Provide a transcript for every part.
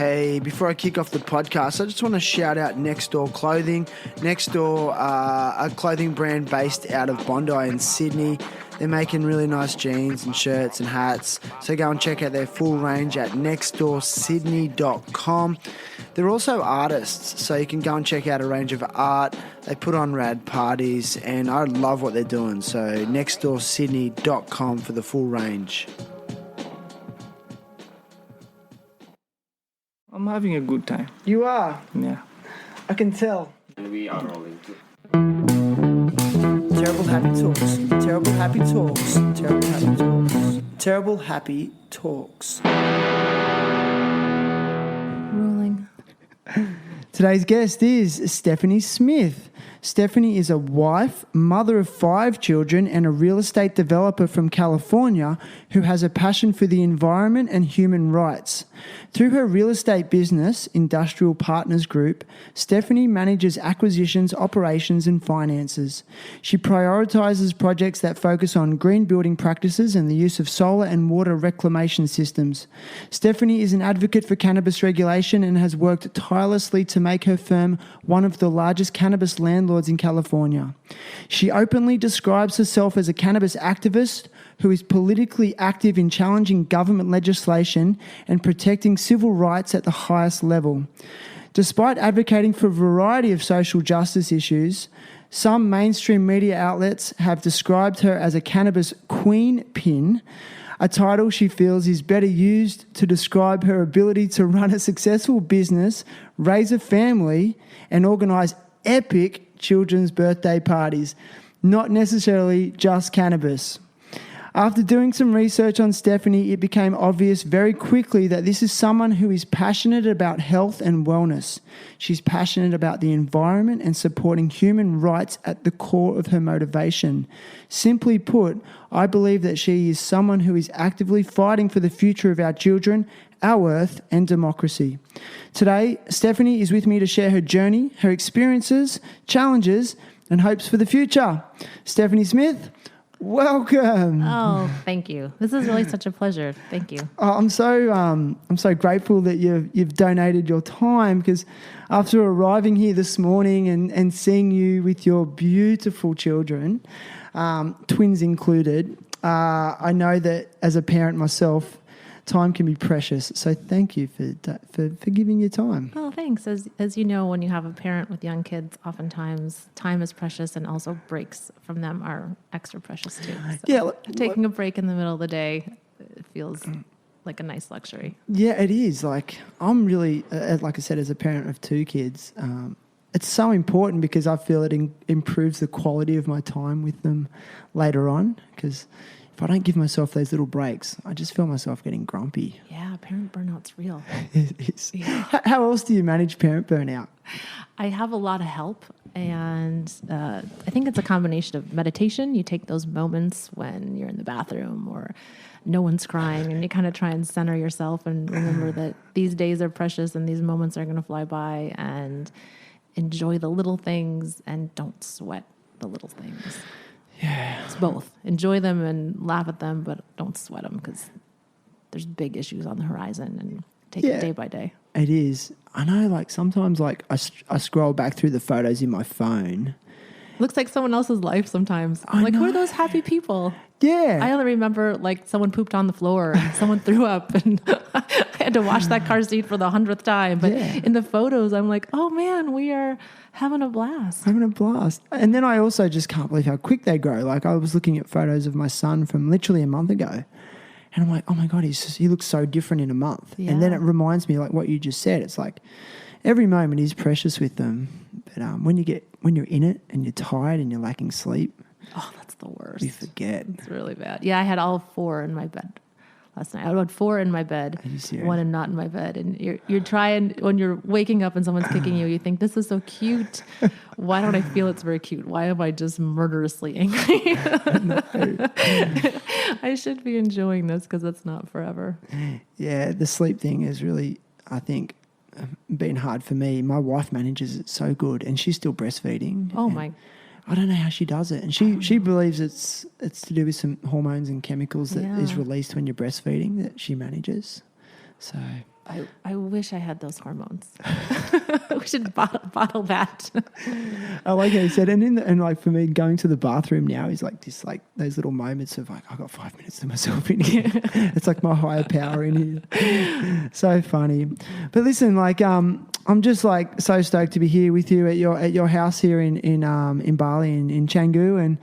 Hey, before I kick off the podcast, I just want to shout out Next Door Clothing. Next Door, a clothing brand based out of Bondi in Sydney. They're making really nice jeans and shirts and hats. So go and check out their full range at nextdoorsydney.com. They're also artists, so you can go and check out a range of art. They put on rad parties, and I love what they're doing. So nextdoorsydney.com for the full range. I'm having a good time. You are? Yeah. I can tell. And we are rolling too. Terrible Happy Talks. Terrible Happy Talks. Terrible Happy Talks. Terrible Happy Talks. Rolling. Today's guest is Stephanie Smith. Stephanie is a wife, mother of 5 children, and a real estate developer from California who has a passion for the environment and human rights. Through her real estate business, Industrial Partners Group, Stephanie manages acquisitions, operations, and finances. She prioritizes projects that focus on green building practices and the use of solar and water reclamation systems. Stephanie is an advocate for cannabis regulation and has worked tirelessly to make her firm one of the largest cannabis landlords in California. She openly describes herself as a cannabis activist who is politically active in challenging government legislation and protecting civil rights at the highest level. Despite advocating for a variety of social justice issues, some mainstream media outlets have described her as a cannabis queen pin, a title she feels is better used to describe her ability to run a successful business, raise a family, and organise epic children's birthday parties, not necessarily just cannabis. After doing some research on Stephanie, it became obvious very quickly that this is someone who is passionate about health and wellness. She's passionate about the environment and supporting human rights at the core of her motivation. Simply put, I believe that she is someone who is actively fighting for the future of our children, our earth, and democracy. Today, Stephanie is with me to share her journey, her experiences, challenges, and hopes for the future. Stephanie Smith, welcome. Oh, thank you. This is really such a pleasure. Thank you. I'm so grateful that you've donated your time, because after arriving here this morning and seeing you with your beautiful children, twins included, I know that as a parent myself, time can be precious. So thank you for giving your time. Oh, thanks. As you know, when you have a parent with young kids, oftentimes time is precious, and also breaks from them are extra precious too. So Yeah, taking a break in the middle of the day, it feels like a nice luxury. Yeah, it is. Like, I'm really, like I said, as a parent of 2 kids, it's so important because I feel it improves the quality of my time with them later on, because if I don't give myself those little breaks, I just feel myself getting grumpy. Yeah, parent burnout's real. It is. Yeah. How else do you manage parent burnout? I have a lot of help, and I think it's a combination of meditation. You take those moments when you're in the bathroom or no one's crying, and you kind of try and center yourself and remember that these days are precious and these moments are going to fly by, and enjoy the little things and don't sweat the little things. Yeah. It's both. Enjoy them and laugh at them, but don't sweat them, because there's big issues on the horizon, and take it day by day. It is. I know, like, sometimes, like, I scroll back through the photos in my phone. Looks like someone else's life sometimes. I'm like, who are those happy people? Yeah. I only remember, like, someone pooped on the floor and someone threw up, and I had to wash that car seat for the 100th time. But in the photos, I'm like, oh man, we are having a blast. Having a blast. And then I also just can't believe how quick they grow. Like, I was looking at photos of my son from literally a month ago, and I'm like, oh my God, he looks so different in a month. Yeah. And then it reminds me, like what you just said, it's like every moment is precious with them. But when you're in it and you're tired and you're lacking sleep, oh, that's the worst. you forget. It's really bad. Yeah, I had all 4 in my bed last night. I had 4 in my bed, 1 and not in my bed. And you're trying, when you're waking up and someone's kicking you, you think, this is so cute. Why don't I feel it's very cute? Why am I just murderously angry? I should be enjoying this, because it's not forever. Yeah, the sleep thing is really, I think, been hard for me. My wife manages it so good, and she's still breastfeeding. Oh my! I don't know how she does it, and she believes it's to do with some hormones and chemicals that is released when you're breastfeeding that she manages. So I wish I had those hormones. We should bottle that. I like how you said, and like for me, going to the bathroom now is like this, like those little moments of like, I got 5 minutes to myself in here. It's like my higher power in here. So funny. But listen, like, I'm just like so stoked to be here with you at your house here in Bali in Canggu, and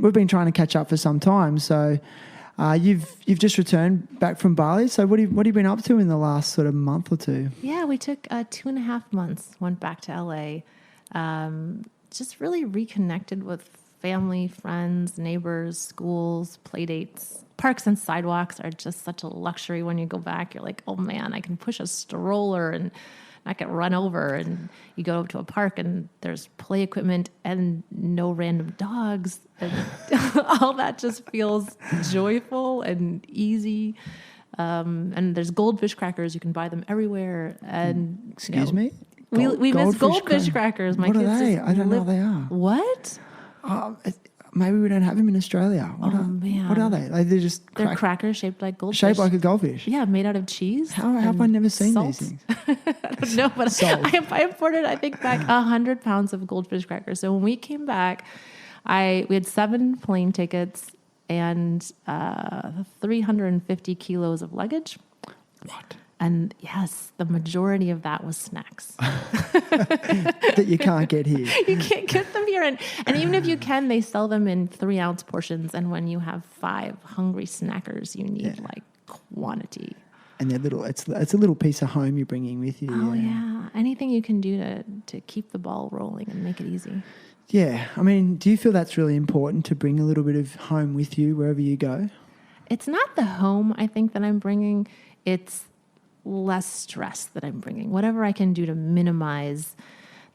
we've been trying to catch up for some time. So you've just returned back from Bali. So what have you been up to in the last sort of month or two? Yeah, we took 2.5 months, went back to LA, just really reconnected with family, friends, neighbors, schools, play dates. Parks and sidewalks are just such a luxury when you go back. You're like, oh man, I can push a stroller and not get run over. And you go to a park and there's play equipment and no random dogs. And all that just feels joyful and easy. And there's goldfish crackers. You can buy them everywhere. And Excuse me? We miss goldfish crackers. My what kids are they? just I don't know what they are. What? Maybe we don't have them in Australia. Man. What are they? Like They're crackers shaped like goldfish. Shaped like a goldfish? Yeah, made out of cheese. How have I never seen salt. these things? I don't know, but I imported, I think, back 100 pounds of goldfish crackers. So when we came back, we had 7 plane tickets and 350 kilos of luggage. What? And yes, the majority of that was snacks. That you can't get here. You can't get them here. And even if you can, they sell them in 3-ounce portions. And when you have 5 hungry snackers, you need like quantity. And they're little. It's a little piece of home you're bringing with you. Oh yeah. Anything you can do to keep the ball rolling and make it easy. Yeah. I mean, do you feel that's really important to bring a little bit of home with you wherever you go? It's not the home I think that I'm bringing. It's less stress that I'm bringing. Whatever I can do to minimize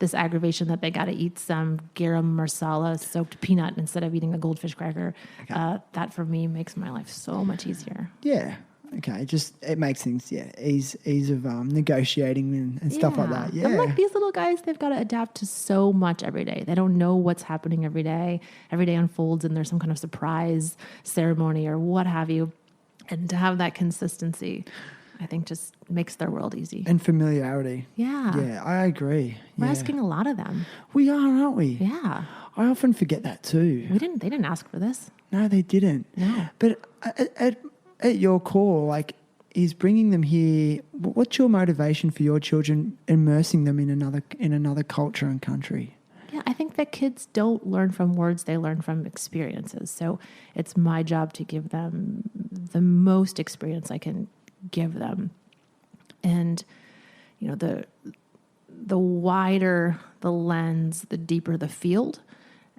this aggravation that they got to eat some garam masala soaked peanut instead of eating a goldfish cracker. Okay. That for me makes my life so much easier. Yeah. Okay. It makes things, ease of negotiating and stuff like that. Yeah. And like these little guys, they've got to adapt to so much every day. They don't know what's happening every day. Every day unfolds and there's some kind of surprise ceremony or what have you. And to have that consistency, I think just makes their world easy. And familiarity. Yeah. Yeah, I agree. We're asking a lot of them. We are, aren't we? Yeah. I often forget that too. They didn't ask for this. No, they didn't. No. But at your core, like, is bringing them here, what's your motivation for your children immersing them in another culture and country? Yeah, I think that kids don't learn from words, they learn from experiences. So it's my job to give them the most experience I can give them. And, the wider the lens, the deeper the field.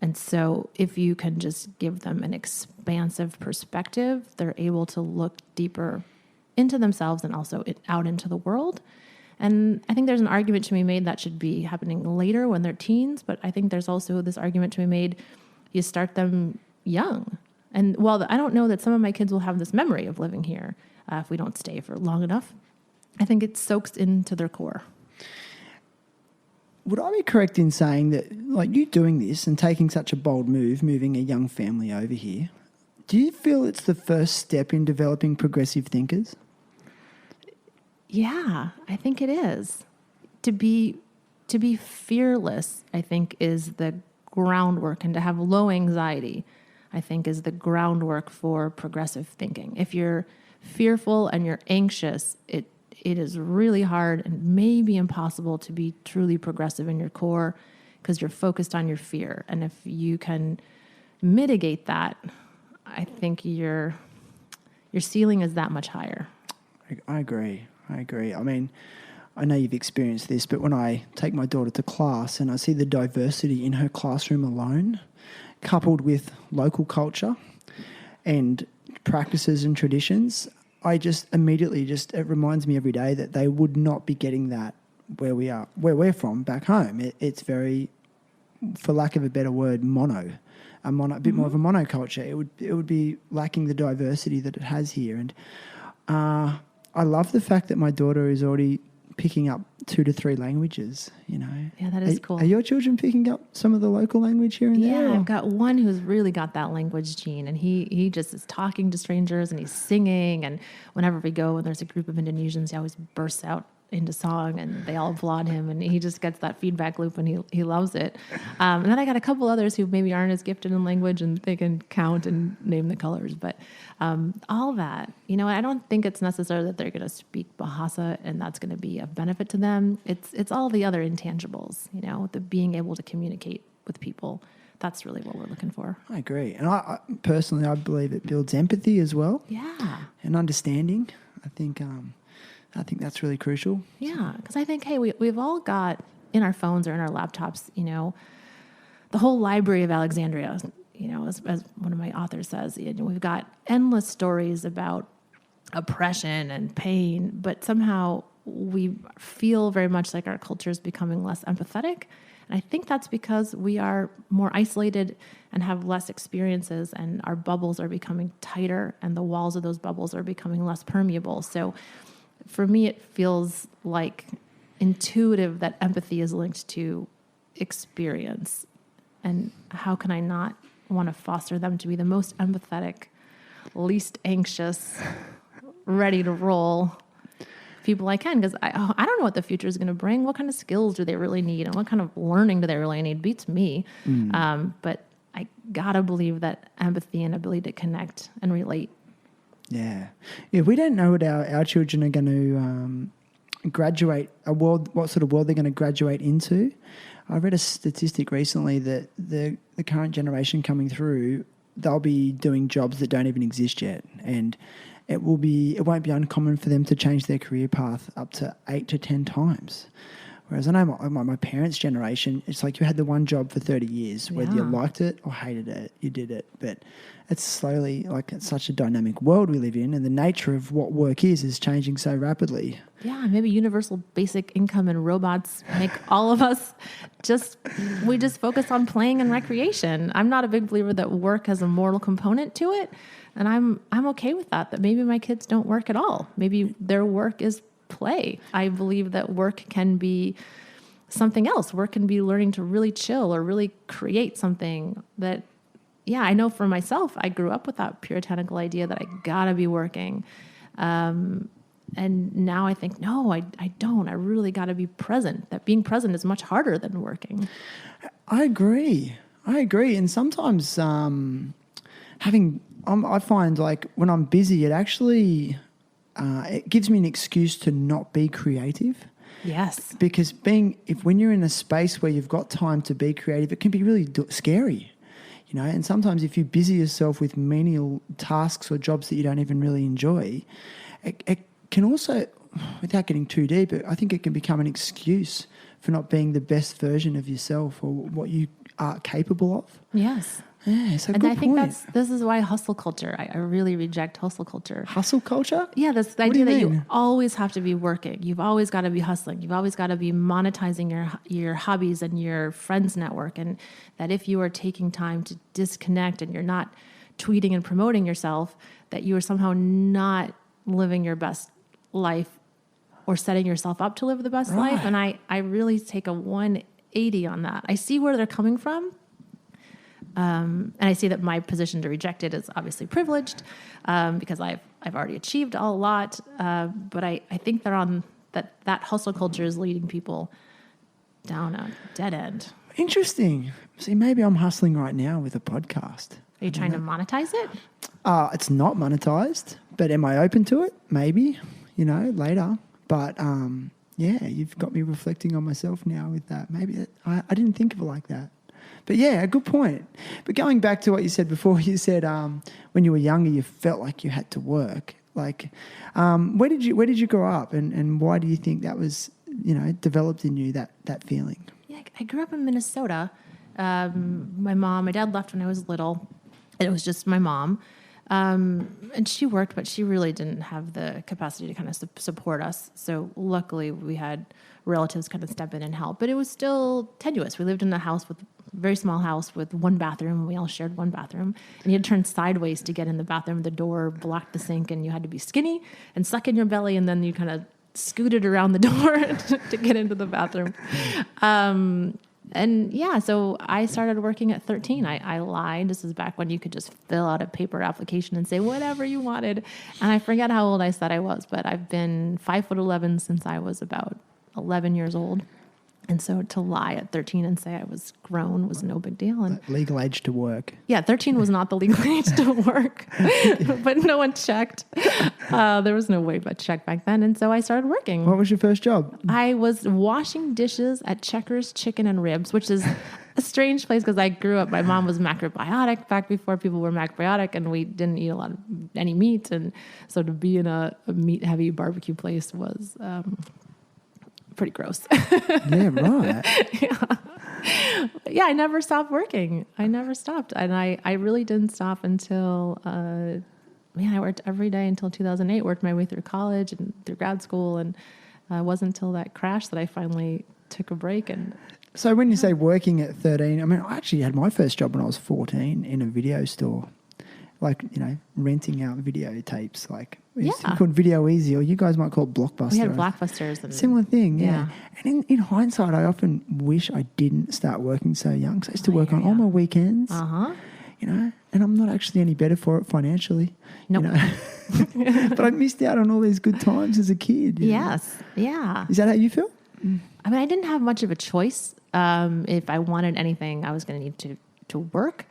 And so if you can just give them an expansive perspective, they're able to look deeper into themselves and also out into the world. And I think there's an argument to be made that should be happening later when they're teens, but I think there's also this argument to be made, you start them young. And while I don't know that some of my kids will have this memory of living here if we don't stay for long enough, I think it soaks into their core. Would I be correct in saying that, like, you doing this and taking such a bold move, moving a young family over here, do you feel it's the first step in developing progressive thinkers? Yeah, I think it is. To be fearless, I think, is the groundwork, and to have low anxiety, I think, is the groundwork for progressive thinking. If you're fearful and you're anxious, it is really hard and maybe impossible to be truly progressive in your core because you're focused on your fear. And if you can mitigate that, I think your ceiling is that much higher. I agree. I mean, I know you've experienced this, but when I take my daughter to class and I see the diversity in her classroom alone, coupled with local culture and practices and traditions, I just immediately it reminds me every day that they would not be getting that where we're from back home. It's very, for lack of a better word, a bit more of a monoculture. It would be lacking the diversity that it has here. And I love the fact that my daughter is already picking up 2 to 3 languages, you know. Yeah, that is cool. Are your children picking up some of the local language here and there? Yeah, I've got one who's really got that language gene, and he just is talking to strangers and he's singing. And whenever we go and there's a group of Indonesians, he always bursts out into song and they all applaud him, and he just gets that feedback loop and he loves it. And then I got a couple others who maybe aren't as gifted in language and they can count and name the colors, but all that, you know, I don't think it's necessary that they're going to speak Bahasa and that's going to be a benefit to them. It's all the other intangibles, you know, the being able to communicate with people. That's really what we're looking for. I agree. And I personally, I believe it builds empathy as well. Yeah. And understanding. I think that's really crucial. Yeah, because I think, hey, we've all got in our phones or in our laptops, you know, the whole Library of Alexandria, you know, as one of my authors says, you know, we've got endless stories about oppression and pain, but somehow we feel very much like our culture is becoming less empathetic. And I think that's because we are more isolated and have less experiences, and our bubbles are becoming tighter and the walls of those bubbles are becoming less permeable. So for me, it feels like intuitive that empathy is linked to experience. And how can I not want to foster them to be the most empathetic, least anxious, ready to roll people I can? Because I don't know what the future is going to bring. What kind of skills do they really need? And what kind of learning do they really need? Beats me. But I got to believe that empathy and ability to connect and relate. Yeah. If we don't know what our children are going to graduate, what sort of world they're going to graduate into, I read a statistic recently that the current generation coming through, they'll be doing jobs that don't even exist yet. And it won't be uncommon for them to change their career path up to 8 to 10 times. Whereas I know my parents' generation, it's like you had the one job for 30 years, whether you liked it or hated it, you did it. But it's slowly, like, it's such a dynamic world we live in, and the nature of what work is changing so rapidly. Yeah, maybe universal basic income and robots make all of us we just focus on playing and recreation. I'm not a big believer that work has a moral component to it, and I'm okay with that maybe my kids don't work at all. Maybe their work is play. I believe that work can be something else. Work can be learning to really chill or really create something that, yeah, I know for myself, I grew up with that puritanical idea that I gotta be working. And now I think, no, I don't. I really gotta be present. That being present is much harder than working. I agree. And sometimes I find, like, when I'm busy, it actually it gives me an excuse to not be creative. Yes. Because when you're in a space where you've got time to be creative, it can be really scary, you know. And sometimes if you busy yourself with menial tasks or jobs that you don't even really enjoy, it can also, without getting too deep, I think it can become an excuse for not being the best version of yourself or what you are capable of. Yes. Yeah, it's a and good I think point. this is why hustle culture. I really reject hustle culture. Hustle culture? Yeah, that's the idea that you always have to be working. You've always got to be hustling. You've always got to be monetizing your hobbies and your friends network. And that if you are taking time to disconnect and you're not tweeting and promoting yourself, that you are somehow not living your best life or setting yourself up to live the best life. And I really take a 180 on that. I see where they're coming from. And I see that my position to reject it is obviously privileged because I've already achieved a lot. But I think they're on that hustle culture is leading people down a dead end. Interesting. See, maybe I'm hustling right now with a podcast. Are you trying to monetize it? It's not monetized, but am I open to it? Maybe, later. But yeah, you've got me reflecting on myself now with that. Maybe I didn't think of it like that. But yeah, a good point. But going back to what you said before, you said when you were younger, you felt like you had to work. Like, where did you grow up, and why do you think that was, developed in you, that feeling? Yeah, I grew up in Minnesota. My dad left when I was little. It was just my mom. And she worked, but she really didn't have the capacity to kind of support us. So luckily we had relatives kind of step in and help, but it was still tenuous. We lived in a very small house with one bathroom. We all shared one bathroom, and you had to turn sideways to get in the bathroom. The door blocked the sink, and you had to be skinny and suck in your belly. And then you kind of scooted around the door to get into the bathroom. And yeah, so I started working at 13. I lied. This is back when you could just fill out a paper application and say whatever you wanted. And I forget how old I said I was, but I've been 5'11" since I was about 11 years old. And so to lie at 13 and say I was grown was no big deal. And legal age to work. Yeah, 13 was not the legal age to work, but no one checked. There was no way but check back then. And so I started working. What was your first job? I was washing dishes at Checkers Chicken and Ribs, which is a strange place because I grew up, my mom was macrobiotic back before people were macrobiotic, and we didn't eat any meat. And so to be in a meat-heavy barbecue place was pretty gross. Yeah, right. Yeah, I never stopped working. I never stopped. And I really didn't stop until, I worked every day until 2008, worked my way through college and through grad school. And it wasn't until that crash that I finally took a break. And so when you say working at 13, I mean, I actually had my first job when I was 14 in a video store. Like, renting out videotapes, like it's called Video Easy, or you guys might call it Blockbuster. We had Blockbusters. And similar thing, yeah. And in hindsight, I often wish I didn't start working so young. So I used to work on all my weekends, and I'm not actually any better for it financially. Nope. But I missed out on all these good times as a kid. Yes, yeah. Is that how you feel? I mean, I didn't have much of a choice. If I wanted anything, I was going to need to work.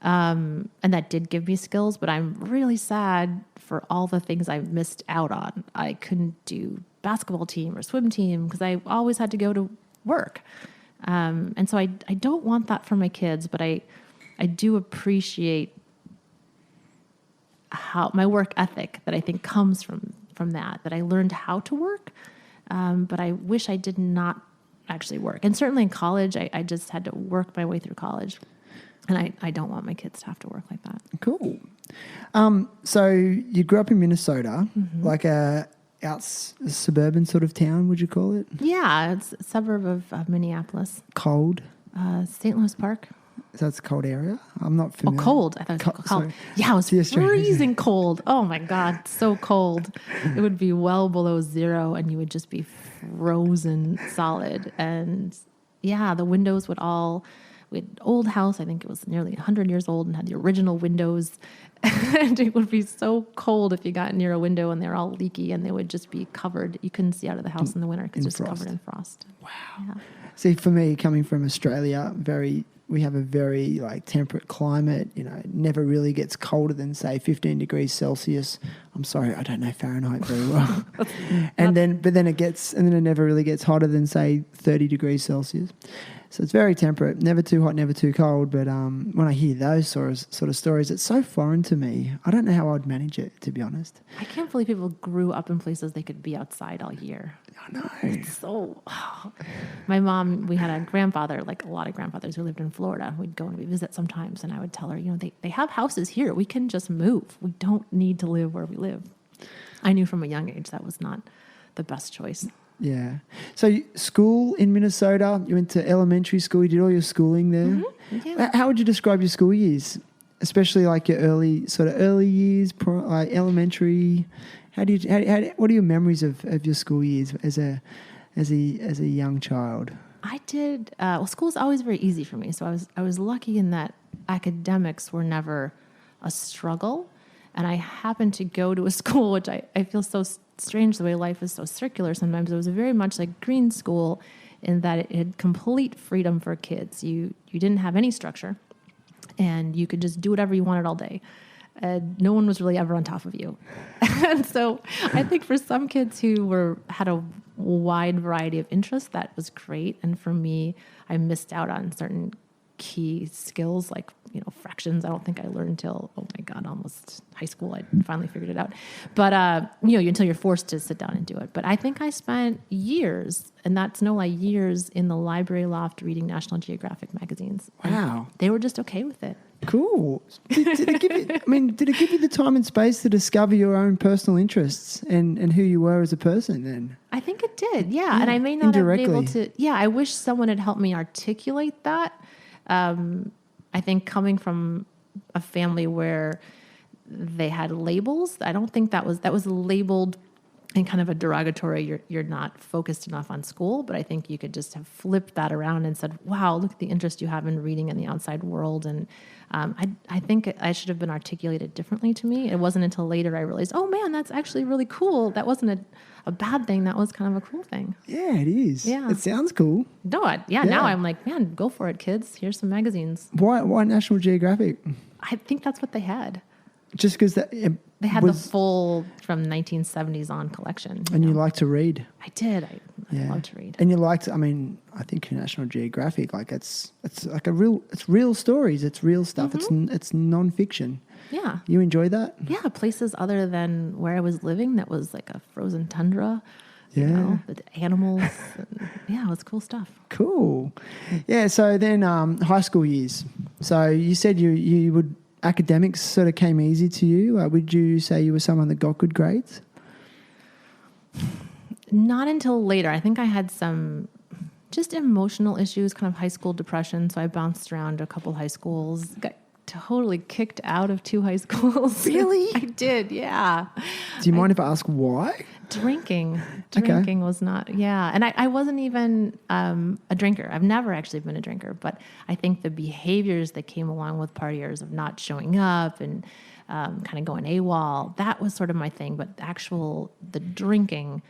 And that did give me skills, but I'm really sad for all the things I missed out on. I couldn't do basketball team or swim team because I always had to go to work. And so I don't want that for my kids, but I do appreciate how my work ethic that I think comes from that I learned how to work. But I wish I did not actually work. And certainly in college, I just had to work my way through college. And I don't want my kids to have to work like that. Cool. So you grew up in Minnesota, like a suburban sort of town, would you call it? Yeah, it's a suburb of Minneapolis. Cold? St. Louis Park. So it's a cold area? I'm not familiar. Oh, cold. I thought it was cold. Sorry. Yeah, it was freezing cold. Oh, my God, so cold. It would be well below zero, and you would just be frozen solid. And, yeah, the windows would we had an old house. I think it was nearly 100 years old and had the original windows. And it would be so cold if you got near a window and they were all leaky and they would just be covered. You couldn't see out of the house in the winter because it was covered in frost. Wow. Yeah. See, for me, coming from Australia, we have a very temperate climate. It never really gets colder than say 15 degrees Celsius. I'm sorry, I don't know Fahrenheit very well. But then it never really gets hotter than say 30 degrees Celsius. So it's very temperate, never too hot, never too cold. But when I hear those sort of stories, it's so foreign to me. I don't know how I'd manage it, to be honest. I can't believe people grew up in places they could be outside all year. I know. It's so... My mom, we had a grandfather, like a lot of grandfathers who lived in Florida. We'd go and we'd visit sometimes, and I would tell her, they have houses here. We can just move. We don't need to live where we live. I knew from a young age that was not the best choice. Yeah. So school in Minnesota, you went to elementary school, you did all your schooling there. Mm-hmm. Yeah. How would you describe your school years? Especially your early years, elementary. What are your memories of your school years as a young child? I did, school was always very easy for me. So I was lucky in that academics were never a struggle. And I happened to go to a school, which I feel so strange the way life is so circular sometimes. It was very much like green school in that it had complete freedom for kids. You didn't have any structure, and you could just do whatever you wanted all day. No one was really ever on top of you. And so I think for some kids who had a wide variety of interests, that was great. And for me, I missed out on certain key skills like fractions. I don't think I learned until almost high school. I finally figured it out, but until you're forced to sit down and do it. But I think I spent years, and that's no lie, years in the library loft reading National Geographic magazines. Wow, they were just okay with it. Cool. Did it give you the time and space to discover your own personal interests and who you were as a person then? I think it did, yeah. And I may not have been able to. Yeah, I wish someone had helped me articulate that. I think coming from a family where they had labels, I don't think that was labeled and kind of a derogatory, you're not focused enough on school. But I think you could just have flipped that around and said, wow, look at the interest you have in reading in the outside world. And I think I should have been articulated differently to me. It wasn't until later I realized, oh man, that's actually really cool. That wasn't a bad thing. That was kind of a cool thing. Yeah, it is. Yeah. It sounds cool. No, now I'm like, man, go for it, kids. Here's some magazines. Why National Geographic? I think that's what they had. Just because They had the full from 1970s on collection. You like to read. I did. I love to read. And you liked, I think National Geographic, like it's like it's real stories. It's real stuff. Mm-hmm. It's non-fiction. Yeah. You enjoy that? Yeah. Places other than where I was living that was like a frozen tundra. Yeah. You know, the animals. And, yeah, it was cool stuff. Cool. Yeah. So then high school years. So you said you would, academics sort of came easy to you. Would you say you were someone that got good grades? Not until later. I think I had some just emotional issues, kind of high school depression. So I bounced around a couple high schools, got totally kicked out of 2 high schools. Really? I did, yeah. Do you mind if I ask why? Drinking was not, yeah. And I wasn't even a drinker. I've never actually been a drinker, but I think the behaviors that came along with partiers of not showing up and kind of going AWOL, that was sort of my thing. But the drinking,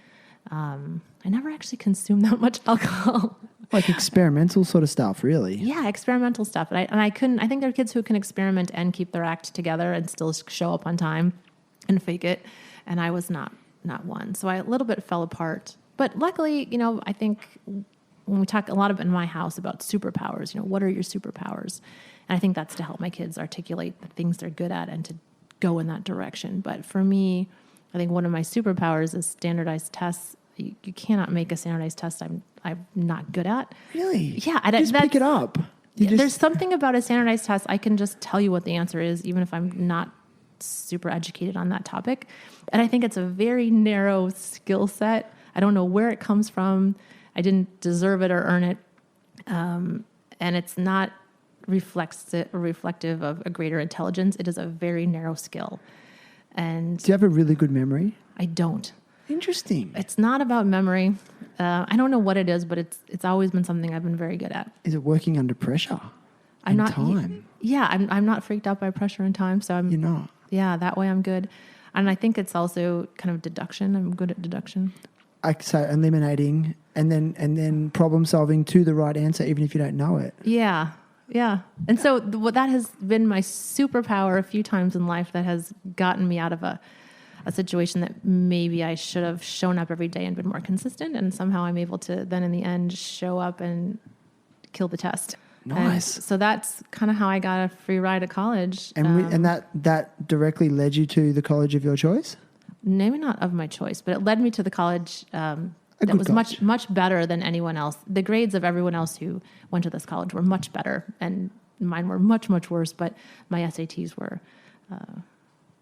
I never actually consumed that much alcohol. Like experimental sort of stuff, really? Yeah, experimental stuff. And I couldn't, I think there are kids who can experiment and keep their act together and still show up on time and fake it. And I was not one. So I a little bit fell apart. But luckily, I think when we talk a lot in my house about superpowers, what are your superpowers? And I think that's to help my kids articulate the things they're good at and to go in that direction. But for me, I think one of my superpowers is standardized tests. You cannot make a standardized test I'm not good at. Really? Yeah. Just pick it up. There's something about a standardized test. I can just tell you what the answer is, even if I'm not super educated on that topic. And I think it's a very narrow skill set. I don't know where it comes from. I didn't deserve it or earn it. And it's not reflective of a greater intelligence. It is a very narrow skill. And do you have a really good memory? I don't. Interesting. It's not about memory. I don't know what it is, but it's always been something I've been very good at. Is it working under pressure? I'm not time. Yeah, I'm not freaked out by pressure and time, so You're not. Yeah, that way I'm good. And I think it's also kind of deduction. I'm good at deduction. So eliminating and then problem solving to the right answer, even if you don't know it. Yeah. And so that has been my superpower a few times in life that has gotten me out of a situation that maybe I should have shown up every day and been more consistent. And somehow I'm able to then in the end show up and kill the test. Nice. And so that's kind of how I got a free ride at college. And that directly led you to the college of your choice? Maybe not of my choice, but it led me to the college that was college. much better than anyone else. The grades of everyone else who went to this college were much better, and mine were much, much worse, but my SATs were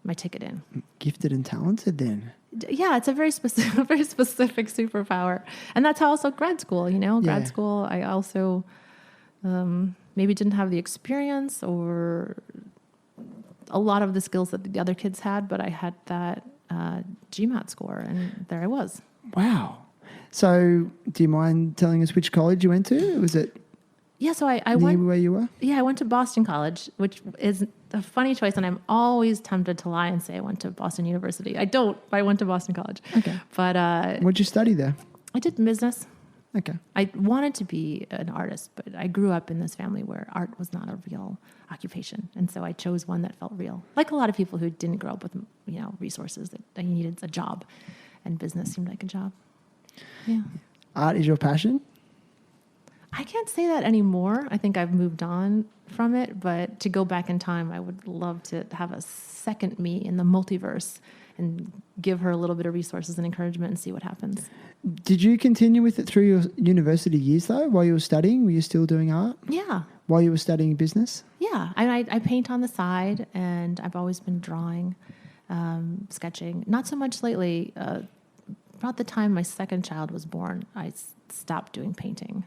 my ticket in. Gifted and talented then. Yeah, it's a very specific superpower. And that's how also grad school, grad school, I also maybe didn't have the experience or a lot of the skills that the other kids had, but I had that GMAT score, and there I was. Wow. So do you mind telling us which college you went to? Was it Yeah, so I near went where you were? Yeah, I went to Boston College, which is a funny choice, and I'm always tempted to lie and say I went to Boston University. I don't. I went to Boston College. Okay. But what'd you study there? I did business. Okay. I wanted to be an artist, but I grew up in this family where art was not a real occupation, and so I chose one that felt real. Like a lot of people who didn't grow up with resources that you needed a job, and business seemed like a job. Yeah. Art is your passion? I can't say that anymore. I think I've moved on from it, but to go back in time, I would love to have a second me in the multiverse and give her a little bit of resources and encouragement and see what happens. Did you continue with it through your university years though? While you were studying, were you still doing art? Yeah. While you were studying business? Yeah. I paint on the side, and I've always been drawing, sketching. Not so much lately. About the time my second child was born, I stopped doing painting.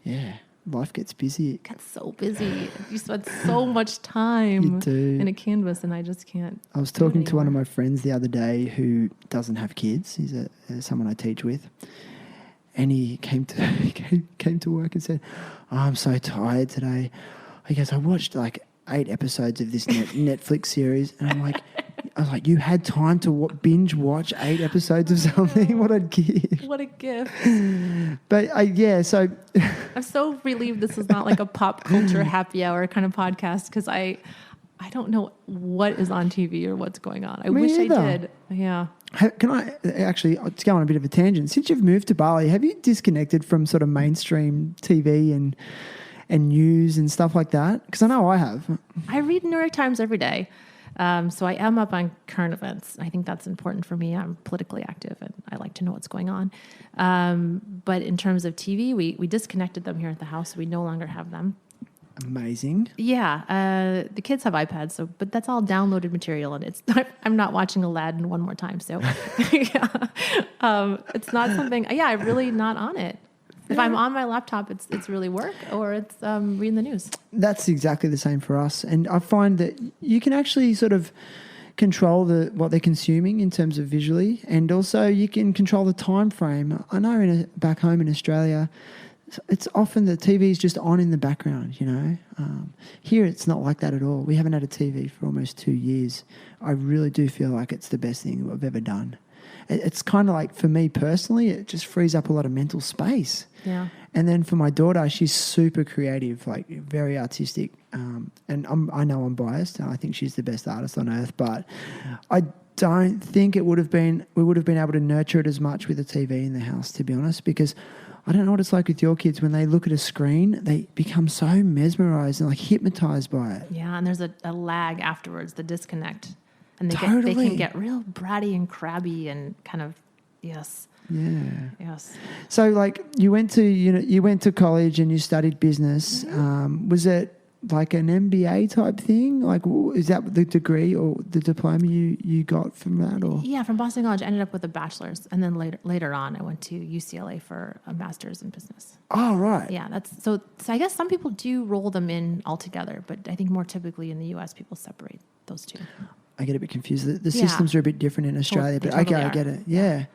Yeah. life gets busy. It gets so busy. You spend so much time You do. in a canvas, and I just can't. I was talking to one of my friends the other day who doesn't have kids. He's someone I teach with. And he came to work and said, "Oh, I'm so tired today." He goes, "I watched like 8 episodes of this Netflix series." And I was like, you had time to binge watch 8 episodes of something? What a gift. What a gift. But so... I'm so relieved this is not like a pop culture happy hour kind of podcast, because I don't know what is on TV or what's going on. I wish I did. Yeah. Can I actually, to go on a bit of a tangent, since you've moved to Bali, have you disconnected from sort of mainstream TV and news and stuff like that? Because I know I have. I read New York Times every day. So I am up on current events. I think that's important for me. I'm politically active and I like to know what's going on. But in terms of TV, we disconnected them here at the house. We no longer have them. Amazing. Yeah. The kids have iPads, but that's all downloaded material, and I'm not watching Aladdin one more time. So yeah. It's not something, I'm really not on it. If I'm on my laptop, it's really work, or it's reading the news. That's exactly the same for us. And I find that you can actually sort of control what they're consuming in terms of visually, and also you can control the time frame. I know back home in Australia, it's often the TV is just on in the background, you know. Here it's not like that at all. We haven't had a TV for almost 2 years. I really do feel like it's the best thing I've ever done. It's kind of like, for me personally, it just frees up a lot of mental space. Yeah. And then for my daughter, she's super creative, like very artistic. And I know I'm biased, and I think she's the best artist on earth, but I don't think we would have been able to nurture it as much with a TV in the house, to be honest, because I don't know what it's like with your kids. When they look at a screen, they become so mesmerized and like hypnotized by it. Yeah, and there's a lag afterwards, the disconnect. And they can get real bratty and crabby and kind of, yes. Yeah. Yes. So like you went to college and you studied business. Mm-hmm. Was it like an MBA type thing? Like, is that the degree or the diploma you got from that? Or? Yeah, from Boston College. I ended up with a bachelor's, and then later on I went to UCLA for a master's in business. Oh, right. Yeah, so I guess some people do roll them in all together, but I think more typically in the U.S. people separate those two. I get a bit confused. The systems are a bit different in Australia, but totally I get it. Yeah.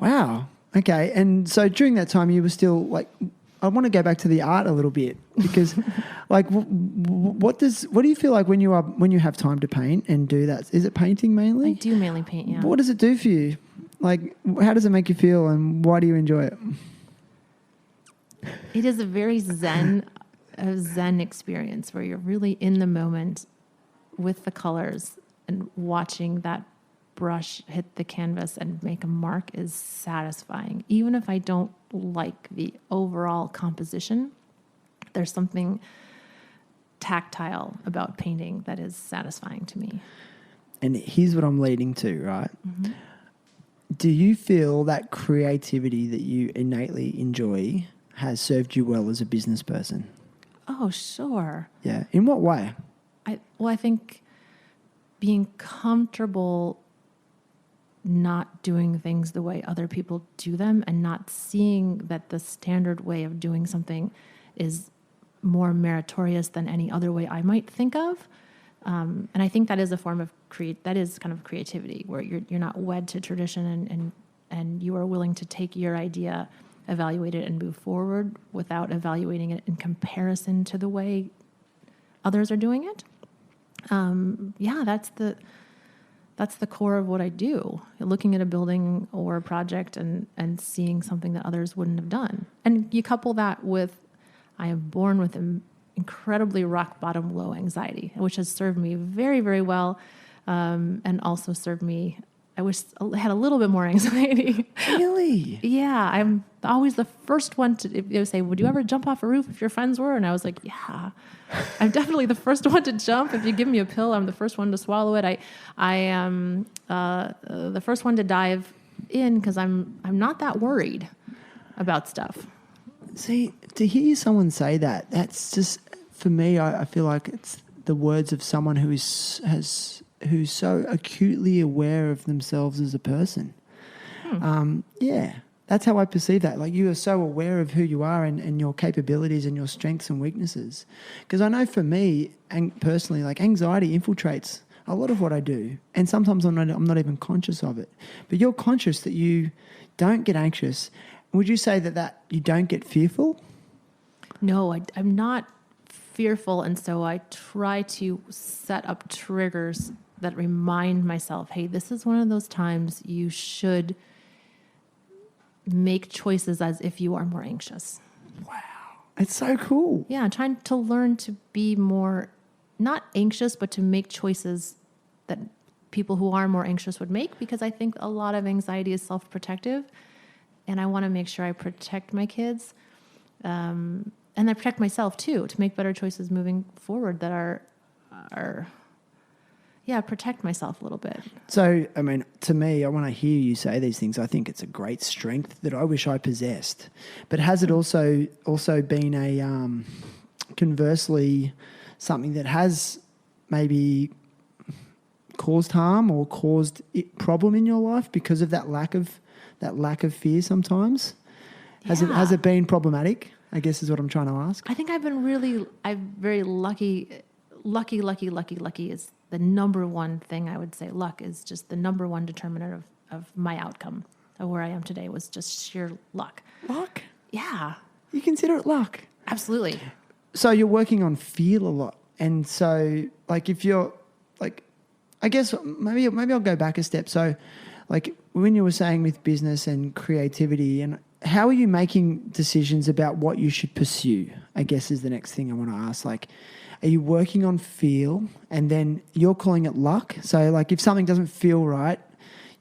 Wow. Okay. And so during that time, you were still like, I want to go back to the art a little bit, because like, what do you feel like when you have time to paint and do that? Is it painting mainly? I do mainly paint. Yeah. What does it do for you? Like, how does it make you feel, and why do you enjoy it? It is a very zen experience where you're really in the moment with the colors, and watching that brush hit the canvas and make a mark is satisfying. Even if I don't like the overall composition, there's something tactile about painting that is satisfying to me. And here's what I'm leading to, right? Mm-hmm. Do you feel that creativity that you innately enjoy has served you well as a business person? Oh, sure. Yeah. In what way? I think being comfortable not doing things the way other people do them, and not seeing that the standard way of doing something is more meritorious than any other way I might think of. And I think that is a form of that is kind of creativity, where you're not wed to tradition, and you are willing to take your idea, evaluate it, and move forward without evaluating it in comparison to the way others are doing it. That's the core of what I do. Looking at a building or a project and seeing something that others wouldn't have done. And you couple that with, I am born with an incredibly rock bottom low anxiety, which has served me very, very well. And also served me, I wish I had a little bit more anxiety. Really? Yeah. I'm always the first one to, if they would say, would you ever jump off a roof if your friends were? And I was like, yeah, I'm definitely the first one to jump. If you give me a pill, I'm the first one to swallow it. I am the first one to dive in, because I'm not that worried about stuff. See, to hear someone say that, that's just, for me, I feel like it's the words of someone who's so acutely aware of themselves as a person. Yeah. That's how I perceive that. Like, you are so aware of who you are and your capabilities and your strengths and weaknesses. Because I know for me, and personally, like, anxiety infiltrates a lot of what I do. And sometimes I'm not even conscious of it. But you're conscious that you don't get anxious. Would you say that you don't get fearful? No, I'm not fearful. And so I try to set up triggers that remind myself, hey, this is one of those times you should make choices as if you are more anxious. Wow. It's so cool. Yeah, I'm trying to learn to be more, not anxious, but to make choices that people who are more anxious would make, because I think a lot of anxiety is self-protective, and I want to make sure I protect my kids, and I protect myself too, to make better choices moving forward that are protect myself a little bit. So, I mean, to me, I want to hear you say these things. I think it's a great strength that I wish I possessed. But has it also been a, conversely, something that has maybe caused harm or caused problem in your life because of that lack of fear sometimes? Has it been problematic, I guess is what I'm trying to ask. I think I'm very lucky. Lucky is the number one thing I would say. Luck is just the number one determinant of my outcome, of where I am today, was just sheer luck. Luck? Yeah. You consider it luck? Absolutely. So you're working on feel a lot. And so, like, if you're, like, I guess maybe I'll go back a step. So, like, when you were saying with business and creativity, and how are you making decisions about what you should pursue, I guess is the next thing I want to ask. Like, are you working on feel and then you're calling it luck? So, like, if something doesn't feel right,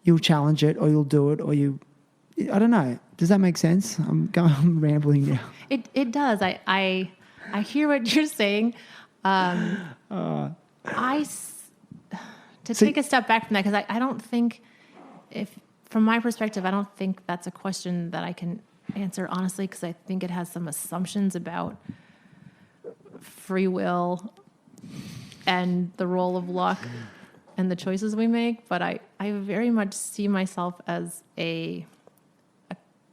you'll challenge it or you'll do it, or I don't know. Does that make sense? I'm rambling now. It does. I hear what you're saying. Take a step back from that, because I don't think, from my perspective, I don't think that's a question that I can answer honestly, because I think it has some assumptions about free will and the role of luck and the choices we make. But I very much see myself as a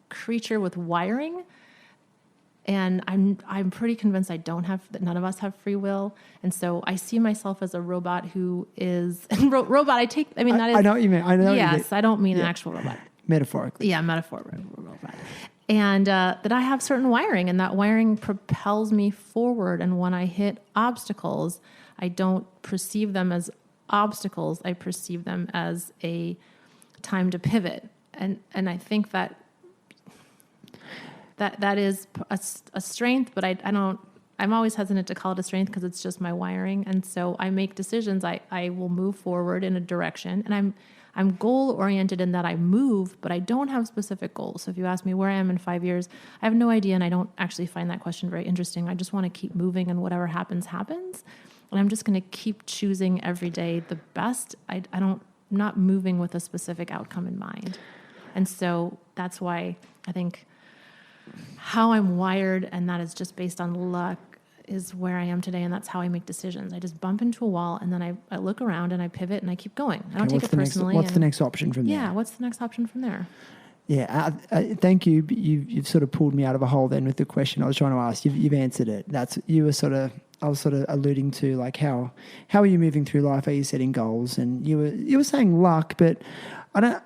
creature with wiring. And I'm pretty convinced that none of us have free will. And so I see myself as a robot who is robot. I know what you mean. I know. Yes, I don't mean an actual robot. Metaphorically. Yeah, metaphor robot. And that I have certain wiring, and that wiring propels me forward. And when I hit obstacles, I don't perceive them as obstacles. I perceive them as a time to pivot. And I think that is a strength, but I'm always hesitant to call it a strength, because it's just my wiring. And so I make decisions. I will move forward in a direction, and I'm goal oriented in that I move, but I don't have specific goals. So if you ask me where I am in 5 years, I have no idea. And I don't actually find that question very interesting. I just want to keep moving, and whatever happens. And I'm just going to keep choosing every day the best. I'm not moving with a specific outcome in mind. And so that's why I think how I'm wired, and that is just based on luck, is where I am today, and that's how I make decisions. I just bump into a wall, and then I look around, and I pivot, and I keep going. I don't take it personally. What's the next option from there? Yeah, what's the next option from there? Yeah, thank you. You've sort of pulled me out of a hole then with the question I was trying to ask. You've answered it. I was sort of alluding to, like, how are you moving through life? Are you setting goals? And you were saying luck, but I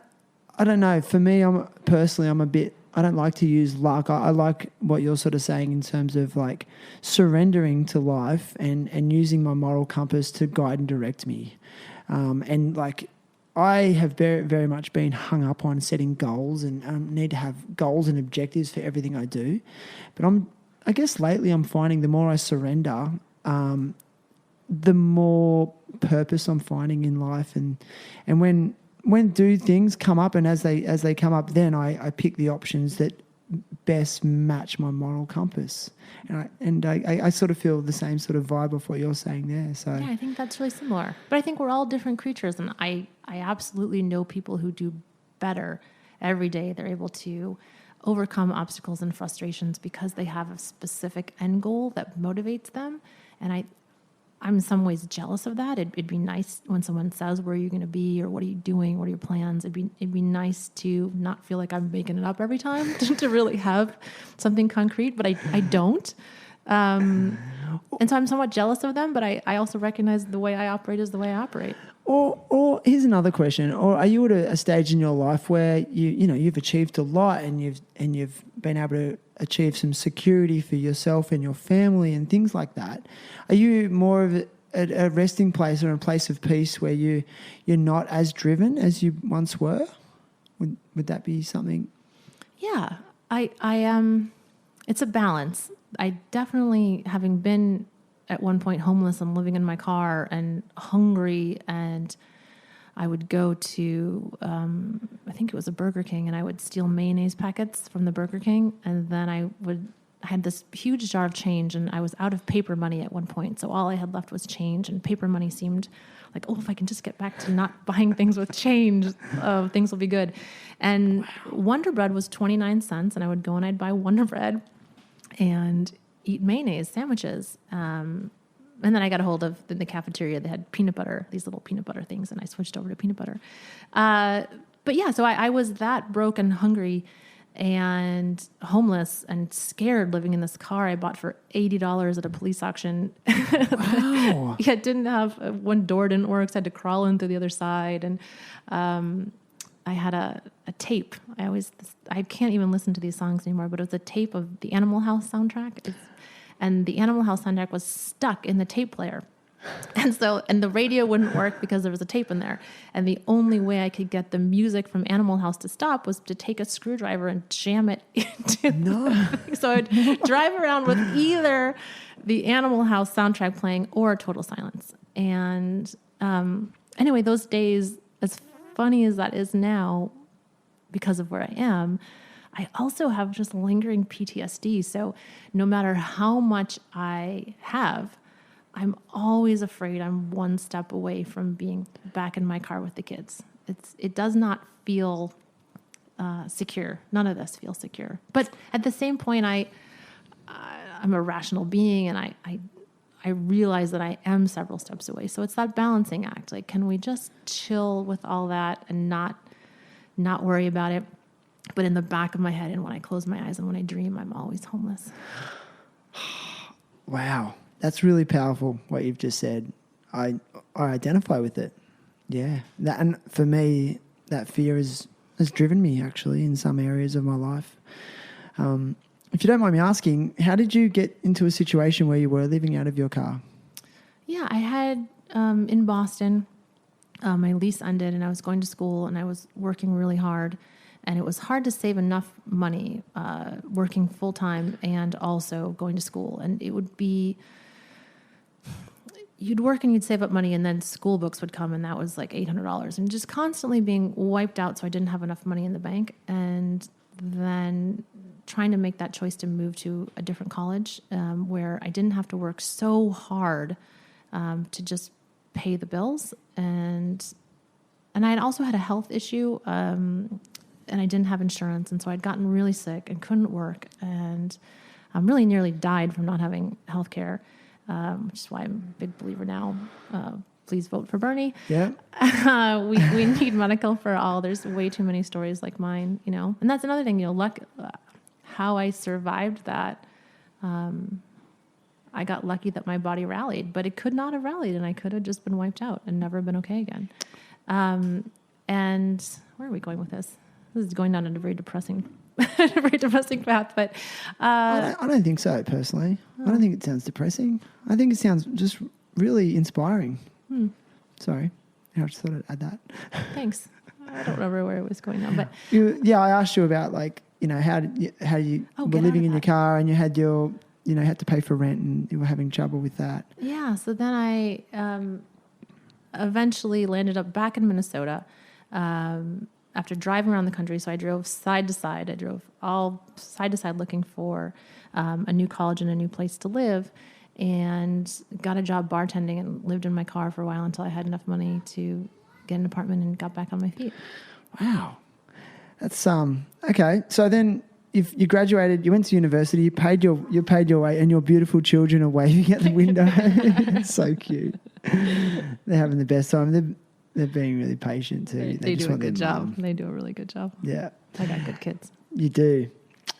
don't know. For me, I don't like to use luck. I like what you're sort of saying in terms of, like, surrendering to life and using my moral compass to guide and direct me. And, like, I have very, very much been hung up on setting goals, and need to have goals and objectives for everything I do. But I guess lately I'm finding the more I surrender, the more purpose I'm finding in life. And when do things come up, and as they come up, then I pick the options that best match my moral compass. And I sort of feel the same sort of vibe of what you're saying there. So yeah, I think that's really similar. But I think we're all different creatures, and I absolutely know people who do better every day. They're able to overcome obstacles and frustrations because they have a specific end goal that motivates them. And I'm in some ways jealous of that. It'd be nice when someone says, where are you going to be, or what are you doing? What are your plans? It'd be nice to not feel like I'm making it up every time to really have something concrete, but I don't. And so I'm somewhat jealous of them, but I also recognize the way I operate is the way I operate. Or here's another question. Or are you at a stage in your life where you've achieved a lot and you've been able to achieve some security for yourself and your family and things like that? Are you more of a resting place or a place of peace where you're not as driven as you once were? Would that be something? Yeah, I am. It's a balance. I definitely, having been at one point homeless and living in my car and hungry, and I would go to, I think it was a Burger King, and I would steal mayonnaise packets from the Burger King, and then I had this huge jar of change, and I was out of paper money at one point, so all I had left was change, and paper money seemed like, oh, if I can just get back to not buying things with change, things will be good. And Wonder Bread was 29 cents, and I would go and I'd buy Wonder Bread and eat mayonnaise sandwiches. And then I got a hold of in the cafeteria, they had peanut butter, these little peanut butter things, and I switched over to peanut butter. But yeah, so I was that broke and hungry and homeless and scared, living in this car I bought for $80 at a police auction. Wow. Yeah, didn't have, one door didn't work, so I had to crawl in through the other side. And I had a tape. I can't even listen to these songs anymore, but it was a tape of the Animal House soundtrack. And the Animal House soundtrack was stuck in the tape player. And the radio wouldn't work because there was a tape in there. And the only way I could get the music from Animal House to stop was to take a screwdriver and jam it into So I'd drive around with either the Animal House soundtrack playing or total silence. And anyway, those days, as funny as that is now, because of where I am, I also have just lingering PTSD. So no matter how much I have, I'm always afraid I'm one step away from being back in my car with the kids. It does not feel secure. None of this feels secure. But at the same point, I'm a rational being, and I realize that I am several steps away. So it's that balancing act. Like, can we just chill with all that and not worry about it? But in the back of my head, and when I close my eyes and when I dream, I'm always homeless. Wow. That's really powerful, what you've just said. I identify with it. Yeah. And for me, that fear has driven me, actually, in some areas of my life. If you don't mind me asking, how did you get into a situation where you were living out of your car? Yeah, I had, in Boston, my lease ended, and I was going to school, and I was working really hard. And it was hard to save enough money working full-time and also going to school. And it would be... you'd work and you'd save up money, and then school books would come, and that was like $800, and just constantly being wiped out. So I didn't have enough money in the bank, and then trying to make that choice to move to a different college where I didn't have to work so hard to just pay the bills. And I had also had a health issue, and I didn't have insurance, and so I'd gotten really sick and couldn't work, and really nearly died from not having health care. Which is why I'm a big believer now. Please vote for Bernie. Yeah. We need medical for all. There's way too many stories like mine, And that's another thing, luck. How I survived that. I got lucky that my body rallied, but it could not have rallied, and I could have just been wiped out and never been okay again. And where are we going with this? This is going down a very depressing path, but I don't think so, personally. I don't think it sounds depressing. I think it sounds just really inspiring. Sorry, I just thought I'd add that. Thanks. I don't remember where it was going now, but I asked you about how you were living in your car, and you had had to pay for rent, and you were having trouble with that. Yeah. So then I eventually landed up back in Minnesota. After driving around the country, so I drove side to side. I drove all side to side looking for a new college and a new place to live, and got a job bartending and lived in my car for a while until I had enough money to get an apartment and got back on my feet. Wow. That's okay. So then you graduated, you went to university, you paid your way, and your beautiful children are waving at the window. It's so cute. They're having the best time. They're being really patient too. They do a good job. They do a really good job. Yeah. I got good kids. You do.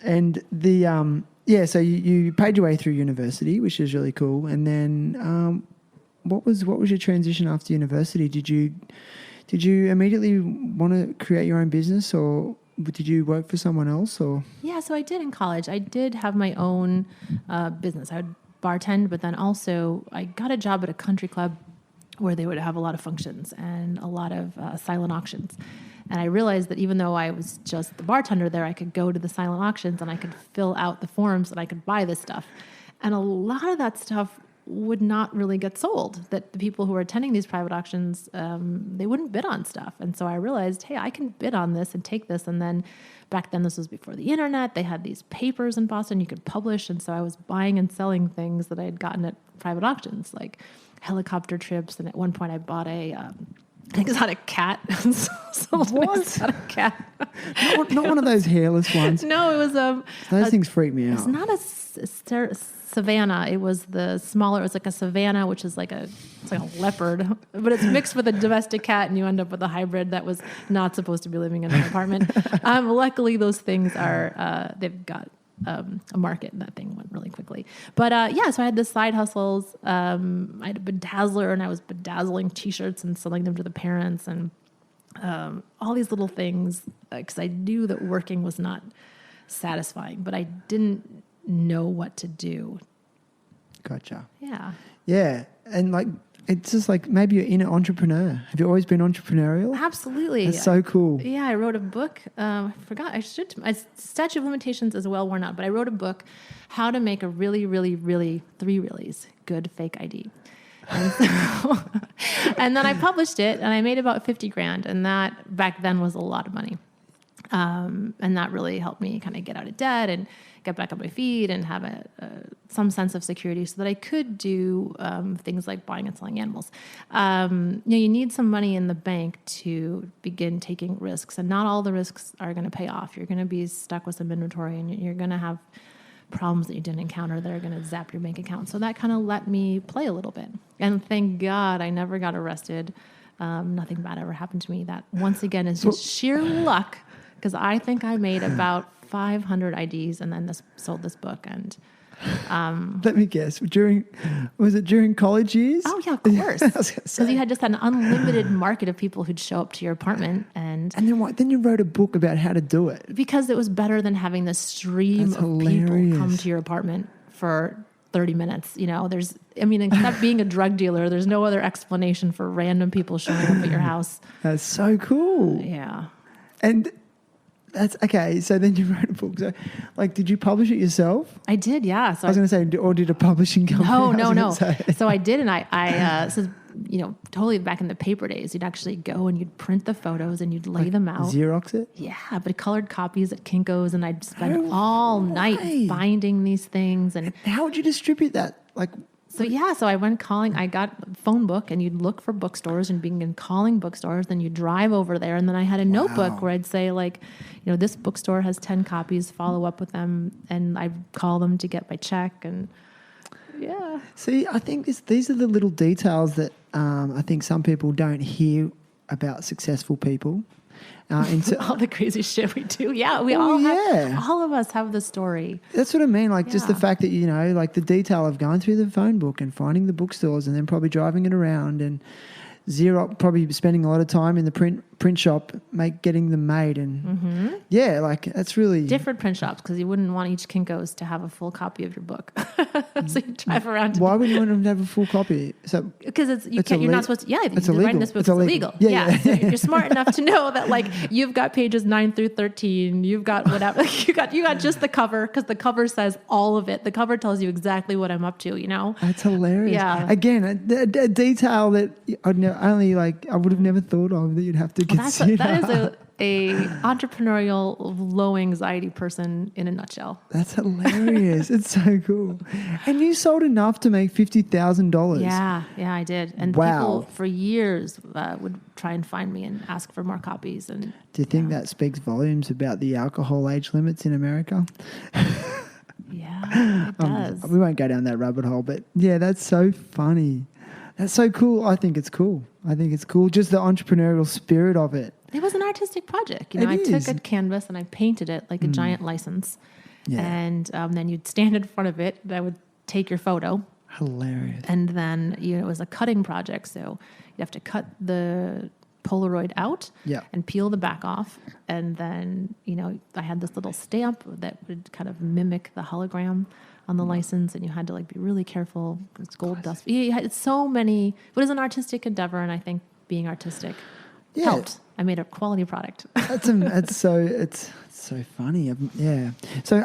And so you paid your way through university, which is really cool. And then what was your transition after university? Did you immediately want to create your own business, or did you work for someone else? Or Yeah, so I did in college. I did have my own business. I would bartend, but then also I got a job at a country club where they would have a lot of functions and a lot of silent auctions. And I realized that even though I was just the bartender there, I could go to the silent auctions and I could fill out the forms and I could buy this stuff. And a lot of that stuff would not really get sold, that the people who were attending these private auctions, they wouldn't bid on stuff. And so I realized, hey, I can bid on this and take this. And then back then, this was before the internet. They had these papers in Boston you could publish. And so I was buying and selling things that I had gotten at private auctions, like helicopter trips. And at one point I bought a exotic cat. Sold an exotic cat. not one of those hairless ones. No, it was those things freak me out. It's not a Savannah. It was the smaller. It was like a Savannah, which is like a leopard, but it's mixed with a domestic cat, and you end up with a hybrid that was not supposed to be living in an apartment. Luckily, those things are they've got a market, and that thing went really quickly. But so I had this side hustles. I had a bedazzler, and I was bedazzling T-shirts and selling them to the parents, and all these little things, because I knew that working was not satisfying, but I didn't know what to do. Gotcha. Yeah. Yeah. And like, it's just like maybe you're in an entrepreneur. Have you always been entrepreneurial? Absolutely. That's so cool. Yeah, I wrote a book. I forgot. My statute of limitations is well worn out, but I wrote a book, How to Make a Really, Really, Really, 3 Reallys Good Fake ID. And, and then I published it, and I made about $50,000, and that back then was a lot of money. And that really helped me kind of get out of debt and get back on my feet and have some sense of security so that I could do things like buying and selling animals. You need some money in the bank to begin taking risks, and not all the risks are going to pay off. You're going to be stuck with some inventory, and you're going to have problems that you didn't encounter that are going to zap your bank account. So that kind of let me play a little bit. And thank God I never got arrested. Nothing bad ever happened to me. That, once again, is just sheer luck, because I think I made about 500 IDs and then sold this book. And let me guess, was it during college years? Oh yeah, of course. Because you had just an unlimited market of people who'd show up to your apartment, and then what? Then you wrote a book about how to do it, because it was better than having this stream of people come to your apartment for 30 minutes. Except being a drug dealer, there's no other explanation for random people showing up at your house. That's so cool. Yeah. And that's okay. So then you wrote a book. So, did you publish it yourself? I did, yeah. So I was going to say, or did a publishing company? No. So I did, and I totally back in the paper days, you'd actually go and you'd print the photos and you'd lay them out. Xerox it? Yeah, but colored copies at Kinko's, and I'd spend all night binding these things. And how would you distribute that? So I went calling. I got a phone book, and you'd look for bookstores and begin calling bookstores. Then you drive over there, and then I had a notebook where I'd say, this bookstore has 10 copies. Follow up with them, and I'd call them to get my check. And yeah. See, I think these are the little details that I think some people don't hear about successful people. All the crazy shit we do. Yeah, all of us have the story. That's what I mean. Just the fact that, the detail of going through the phone book and finding the bookstores and then probably driving it around and Xerox, probably spending a lot of time in the print shop, getting them made. And that's really different print shops, because you wouldn't want each Kinko's to have a full copy of your book. So you drive around. Why would you want them to have a full copy? So because you're not supposed to. Yeah, it's illegal. Writing this book is illegal. Yeah. So you're smart enough to know that you've got pages 9 through 13. You've got whatever. you got just the cover, because the cover says all of it. The cover tells you exactly what I'm up to. That's hilarious. Yeah. Again, a detail that I would have never thought of, that you'd have to consider. a entrepreneurial, low anxiety person in a nutshell. That's hilarious. It's so cool. And you sold enough to make $50,000. Yeah, I did. And people for years would try and find me and ask for more copies. And do you think that speaks volumes about the alcohol age limits in America? Yeah, it does. We won't go down that rabbit hole, but yeah, that's so funny. That's so cool. I think it's cool. Just the entrepreneurial spirit of it. It was an artistic project. I took a canvas and I painted it like a giant license. Yeah. And then you'd stand in front of it. I would take your photo. Hilarious. And then, it was a cutting project. So you'd have to cut the Polaroid out and peel the back off. And then, I had this little stamp that would kind of mimic the hologram on the license. And you had to be really careful. It's gold dust. It's so many. It was an artistic endeavor. And I think being artistic helped. I made a quality product. It's so funny. Yeah. So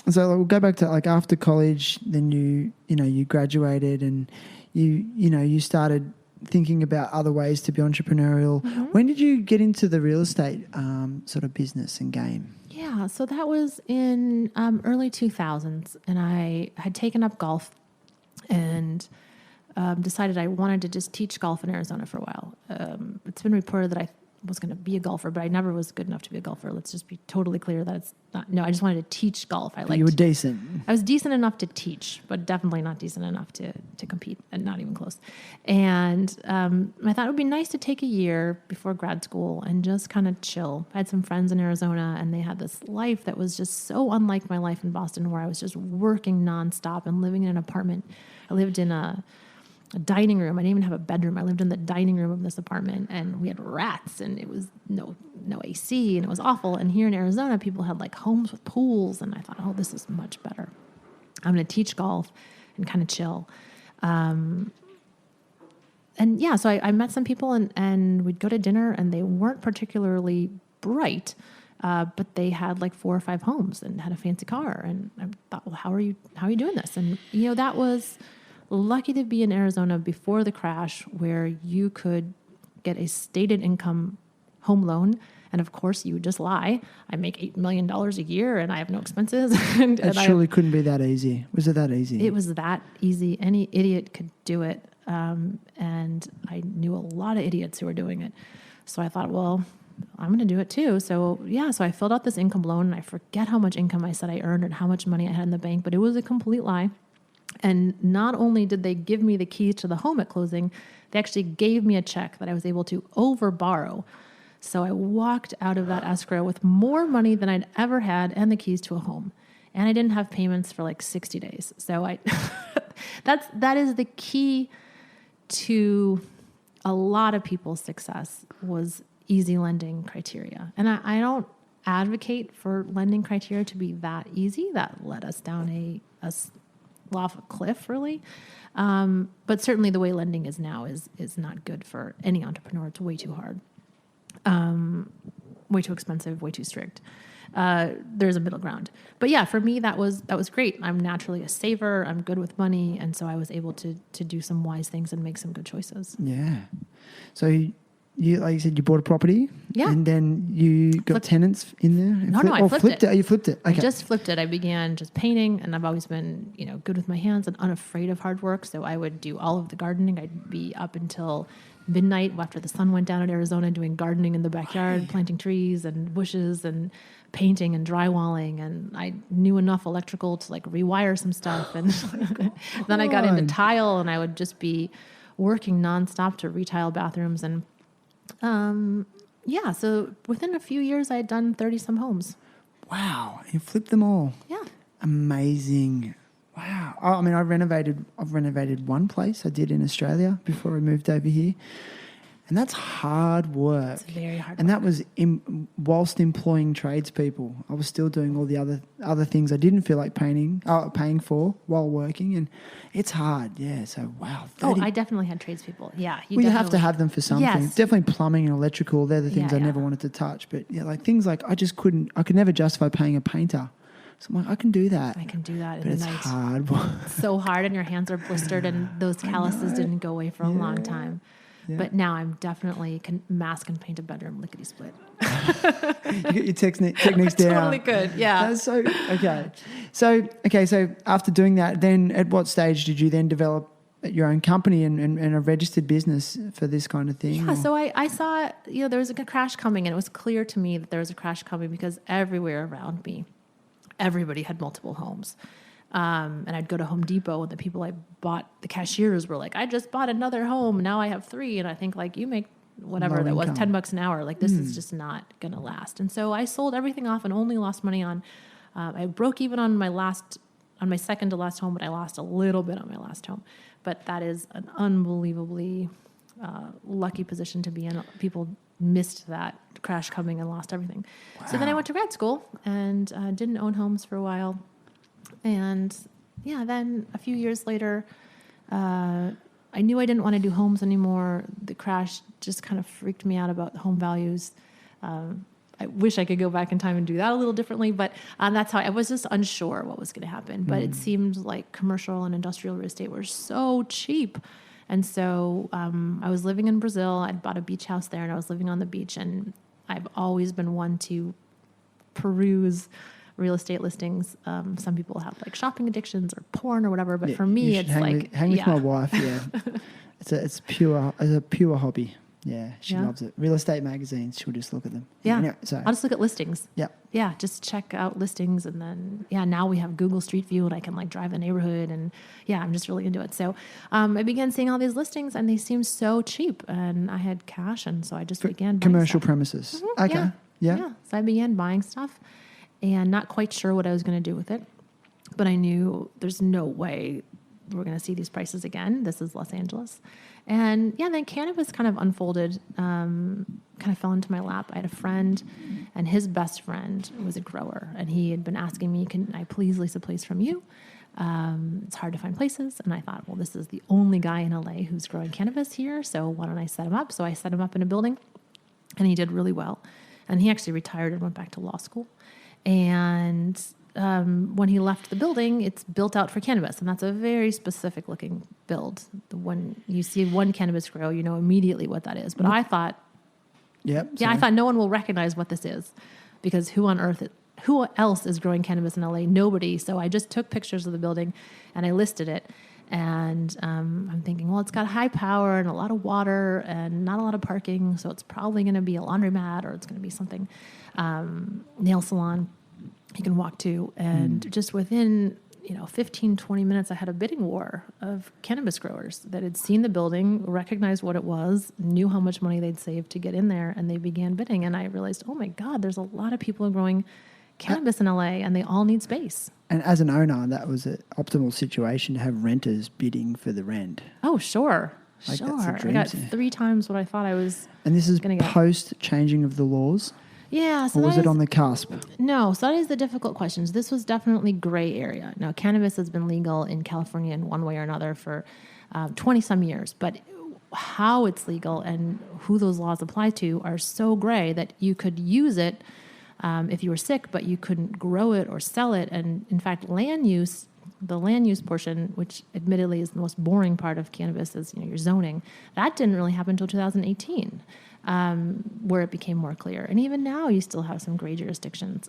we'll go back to after college, then you graduated and you started thinking about other ways to be entrepreneurial. Mm-hmm. When did you get into the real estate sort of business and game? Yeah, so that was in early 2000s, and I had taken up golf and decided I wanted to just teach golf in Arizona for a while. It's been reported that I was going to be a golfer, but I never was good enough to be a golfer. Let's just be totally clear that it's not. No, I just wanted to teach golf. You were decent. I was decent enough to teach, but definitely not decent enough to compete, and not even close. And I thought it would be nice to take a year before grad school and just kind of chill. I had some friends in Arizona, and they had this life that was just so unlike my life in Boston, where I was just working nonstop and living in an apartment. I lived in a dining room. I didn't even have a bedroom. I lived in the dining room of this apartment, and we had rats, and it was no AC, and it was awful. And here in Arizona, people had homes with pools, and I thought, oh, this is much better. I'm going to teach golf and kind of chill. So I met some people, and we'd go to dinner, and they weren't particularly bright, but they had 4 or 5 homes and had a fancy car. And I thought, well, how are you doing this? And that was lucky to be in Arizona before the crash, where you could get a stated income home loan. And of course, you would just lie. I make $8 million a year and I have no expenses. It surely couldn't be that easy. Was it that easy? It was that easy. Any idiot could do it. And I knew a lot of idiots who were doing it. So I thought, well, I'm going to do it too. So I filled out this income loan, and I forget how much income I said I earned and how much money I had in the bank, but it was a complete lie. And not only did they give me the keys to the home at closing, they actually gave me a check that I was able to overborrow. So I walked out of that escrow with more money than I'd ever had and the keys to a home. And I didn't have payments for 60 days. So that is the key to a lot of people's success, was easy lending criteria. And I don't advocate for lending criteria to be that easy. That led us down a off a cliff, really. But certainly the way lending is now is not good for any entrepreneur. It's way too hard, way too expensive, way too strict. There's a middle ground. But yeah, for me, that was great. I'm naturally a saver. I'm good with money. And so I was able to do some wise things and make some good choices. Yeah. So you, like you said, you bought a property, and then you got tenants in there. I flipped it. You flipped it. Okay. I just flipped it. I began just painting, and I've always been, good with my hands and unafraid of hard work. So I would do all of the gardening. I'd be up until midnight after the sun went down in Arizona, doing gardening in the backyard, planting trees and bushes and painting and drywalling. And I knew enough electrical to rewire some stuff. And then I got into tile, and I would just be working nonstop to retile bathrooms. And so within a few years, I had done 30 some homes. Wow. You flipped them all. Yeah. Amazing. Wow. I've renovated one place I did in Australia before I moved over here. And that's hard work. It's very hard work. And that was whilst employing tradespeople. I was still doing all the other things I didn't feel like paying for while working. And it's hard. Yeah. So, wow. 30. I definitely had tradespeople. Yeah. You have to have them for something. Yes. Definitely plumbing and electrical. They're the things I never wanted to touch. But things I could never justify paying a painter. So I'm like, I can do that. I can do that but in the night. night. It's hard work. So hard, and your hands are blistered, and those calluses didn't go away for a long time. But now I'm definitely can mask and paint a bedroom lickety split. You get your techniques down. Totally could, yeah. That's so okay. So after doing that, then at what stage did you then develop your own company and a registered business for this kind of thing? Yeah, so I saw, there was a crash coming, and it was clear to me that there was a crash coming because everywhere around me, everybody had multiple homes. And I'd go to Home Depot, and the people I bought, the cashiers were like, I just bought another home. Now I have 3. And I think, like, you make whatever Low that was, income. $10 an hour. Like, this is just not going to last. And so I sold everything off and only lost money on, I broke even on my second to last home, but I lost a little bit on my last home. But that is an unbelievably lucky position to be in. People missed that crash coming and lost everything. Wow. So then I went to grad school and didn't own homes for a while. And then a few years later, I knew I didn't want to do homes anymore. The crash just kind of freaked me out about home values. I wish I could go back in time and do that a little differently, but that's how I was just unsure what was going to happen. But it seemed like commercial and industrial real estate were so cheap. And so I was living in Brazil. I'd bought a beach house there, and I was living on the beach. And I've always been one to peruse real estate listings. Some people have like shopping addictions or porn or whatever, but for me, it's like hang with my wife. Yeah, it's a pure hobby. Yeah, she loves it. Real estate magazines, she'll just look at them. Yeah, anyway, so I'll just look at listings. Yep. Yeah, just check out listings, and then now we have Google Street View, and I can like drive the neighborhood, and I'm just really into it. So I began seeing all these listings, and they seemed so cheap, and I had cash, and so I just began buying commercial stuff. premises. Mm-hmm. Okay. Yeah. So I began buying stuff, and not quite sure what I was going to do with it, but I knew there's no way we're going to see these prices again. This is Los Angeles. And then cannabis kind of unfolded, kind of fell into my lap. I had a friend, and his best friend was a grower, and he had been asking me, can I please lease a place from you? It's hard to find places. And I thought, well, this is the only guy in LA who's growing cannabis here, so why don't I set him up? So I set him up in a building, and he did really well. And he actually retired and went back to law school. And when he left the building, it's built out for cannabis, and that's a very specific looking build. When you see one cannabis grow, you know immediately what that is. But I thought, I thought no one will recognize what this is, because who else is growing cannabis in LA? Nobody. So I just took pictures of the building, and I listed it. And I'm thinking, well, it's got high power and a lot of water and not a lot of parking, so it's probably going to be a laundromat, or it's going to be something, nail salon you can walk to. And just within 15, 20 minutes, I had a bidding war of cannabis growers that had seen the building, recognized what it was, knew how much money they'd saved to get in there, and they began bidding. And I realized, oh my God, there's a lot of people growing cannabis in LA, and they all need space. And as an owner, that was an optimal situation to have renters bidding for the rent. Oh, sure. That's the dream. I got 3 times what I thought I was. And this is post changing of the laws? Yeah. So or was it on the cusp? No. So that is the difficult questions. This was definitely gray area. Now, cannabis has been legal in California in one way or another for 20 some years, but how it's legal and who those laws apply to are so gray that you could use it if you were sick, but you couldn't grow it or sell it. And in fact, the land use portion, which admittedly is the most boring part of cannabis, is your zoning. That didn't really happen until 2018. Where it became more clear. And even now you still have some gray jurisdictions,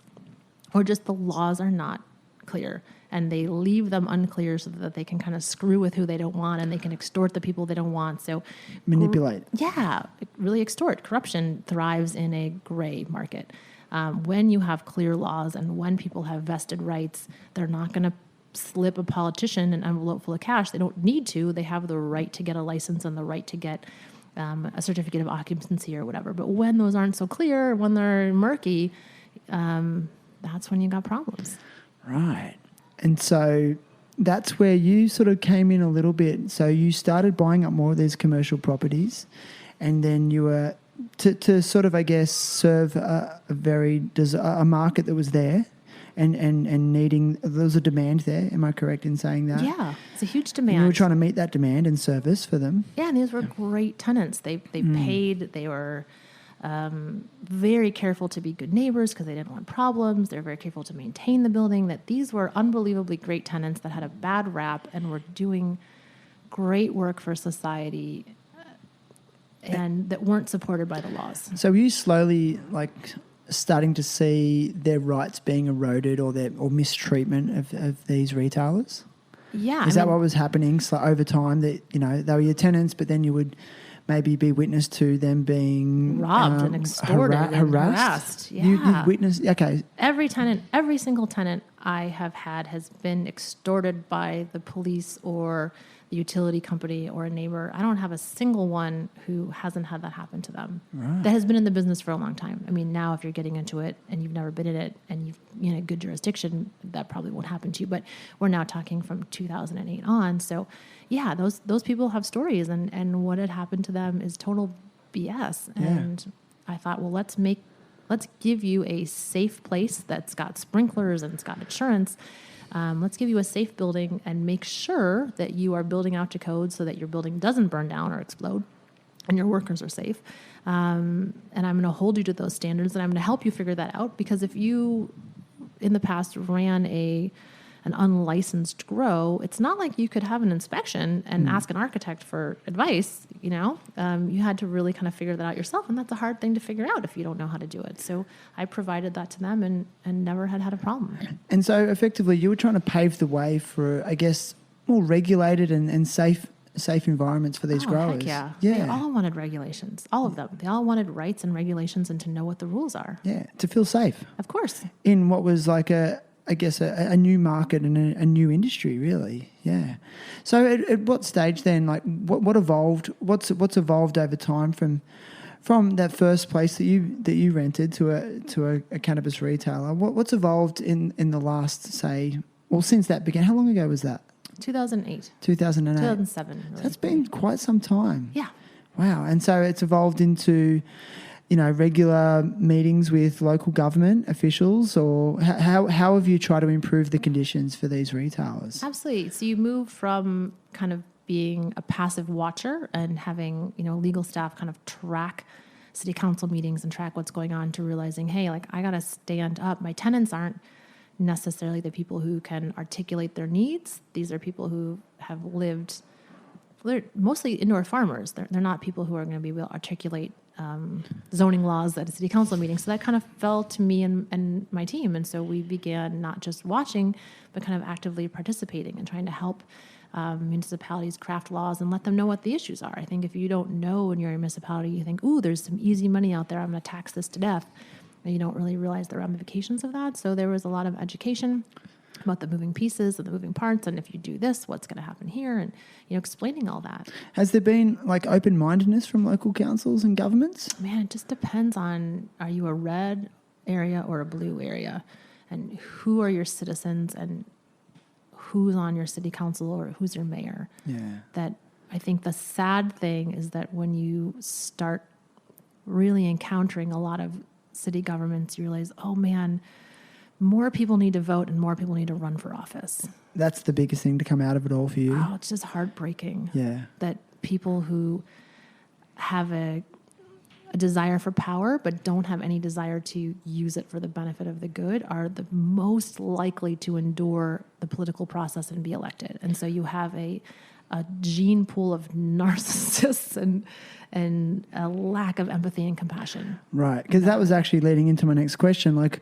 or just the laws are not clear, and they leave them unclear so that they can kind of screw with who they don't want, and they can extort the people they don't want. So manipulate. Really extort. Corruption thrives in a gray market. When you have clear laws and when people have vested rights, they're not going to slip a politician an envelope full of cash. They don't need to. They have the right to get a license and the right to get a certificate of occupancy or whatever. But when those aren't so clear, when they're murky, that's when you got problems. Right. And so that's where you sort of came in a little bit. So you started buying up more of these commercial properties, and then you were to sort of, I guess, serve a market that was there. And needing, there was a demand there. Am I correct in saying that? Yeah, it's a huge demand. And we were trying to meet that demand and service for them. Yeah, and these were great tenants. They paid. They were very careful to be good neighbors because they didn't want problems. They were very careful to maintain the building. That these were unbelievably great tenants that had a bad rap and were doing great work for society. and that weren't supported by the laws. So were you slowly starting to see their rights being eroded or mistreatment of these retailers? Yeah. Is that what was happening over time, that, they were your tenants, but then you would maybe be witness to them being robbed and extorted and harassed? Yeah. You witnessed, okay. Every single tenant I have had has been extorted by the police or the utility company or a neighbor. I don't have a single one who hasn't had that happen to them. Right. That has been in the business for a long time. I mean, now if you're getting into it and you've never been in it and you've in a good jurisdiction, that probably won't happen to you. But we're now talking from 2008 on. So yeah, those people have stories, and what had happened to them is total BS. Yeah. And I thought, well, let's give you a safe place that's got sprinklers and it's got insurance. Let's give you a safe building and make sure that you are building out to code so that your building doesn't burn down or explode and your workers are safe. And I'm going to hold you to those standards, and I'm going to help you figure that out, because if you in the past ran an unlicensed grow, it's not like you could have an inspection and ask an architect for advice. You had to really kind of figure that out yourself, and that's a hard thing to figure out if you don't know how to do it. So I provided that to them and never had a problem. And so effectively you were trying to pave the way for, I guess, more regulated and safe environments for these growers. Heck yeah. They all wanted regulations, all of them. They all wanted rights and regulations and to know what the rules are. Yeah, to feel safe. Of course. In what was like a new market and a new industry, really. Yeah. So at what stage then, what evolved? What's evolved over time from that first place that you rented to a cannabis retailer? What's evolved in the last, say, since that began? How long ago was that? 2008. 2007. Really. So that's been quite some time. Yeah. Wow. And so it's evolved into, regular meetings with local government officials, or how have you tried to improve the conditions for these retailers? Absolutely. So you move from kind of being a passive watcher and having, legal staff kind of track city council meetings and track what's going on, to realizing, hey, I got to stand up. My tenants aren't necessarily the people who can articulate their needs. These are people who have lived, they're mostly indoor farmers. They're not people who are going to be able to articulate zoning laws at a city council meeting. So that kind of fell to me and my team. And so we began not just watching, but kind of actively participating and trying to help municipalities craft laws and let them know what the issues are. I think if you don't know in your municipality, you think, ooh, there's some easy money out there, I'm going to tax this to death. And you don't really realize the ramifications of that. So there was a lot of education about the moving pieces and the moving parts, and if you do this, what's going to happen here, and explaining all that. Has there been open-mindedness from local councils and governments? Man, it just depends on, are you a red area or a blue area, and who are your citizens, and who's on your city council or who's your mayor. Yeah. That I think the sad thing is that when you start really encountering a lot of city governments, you realize, oh man, more people need to vote and more people need to run for office. That's the biggest thing to come out of it all for you. Oh, it's just heartbreaking. Yeah. That people who have a desire for power but don't have any desire to use it for the benefit of the good are the most likely to endure the political process and be elected. And so you have a gene pool of narcissists and a lack of empathy and compassion. Right, because that was actually leading into my next question. What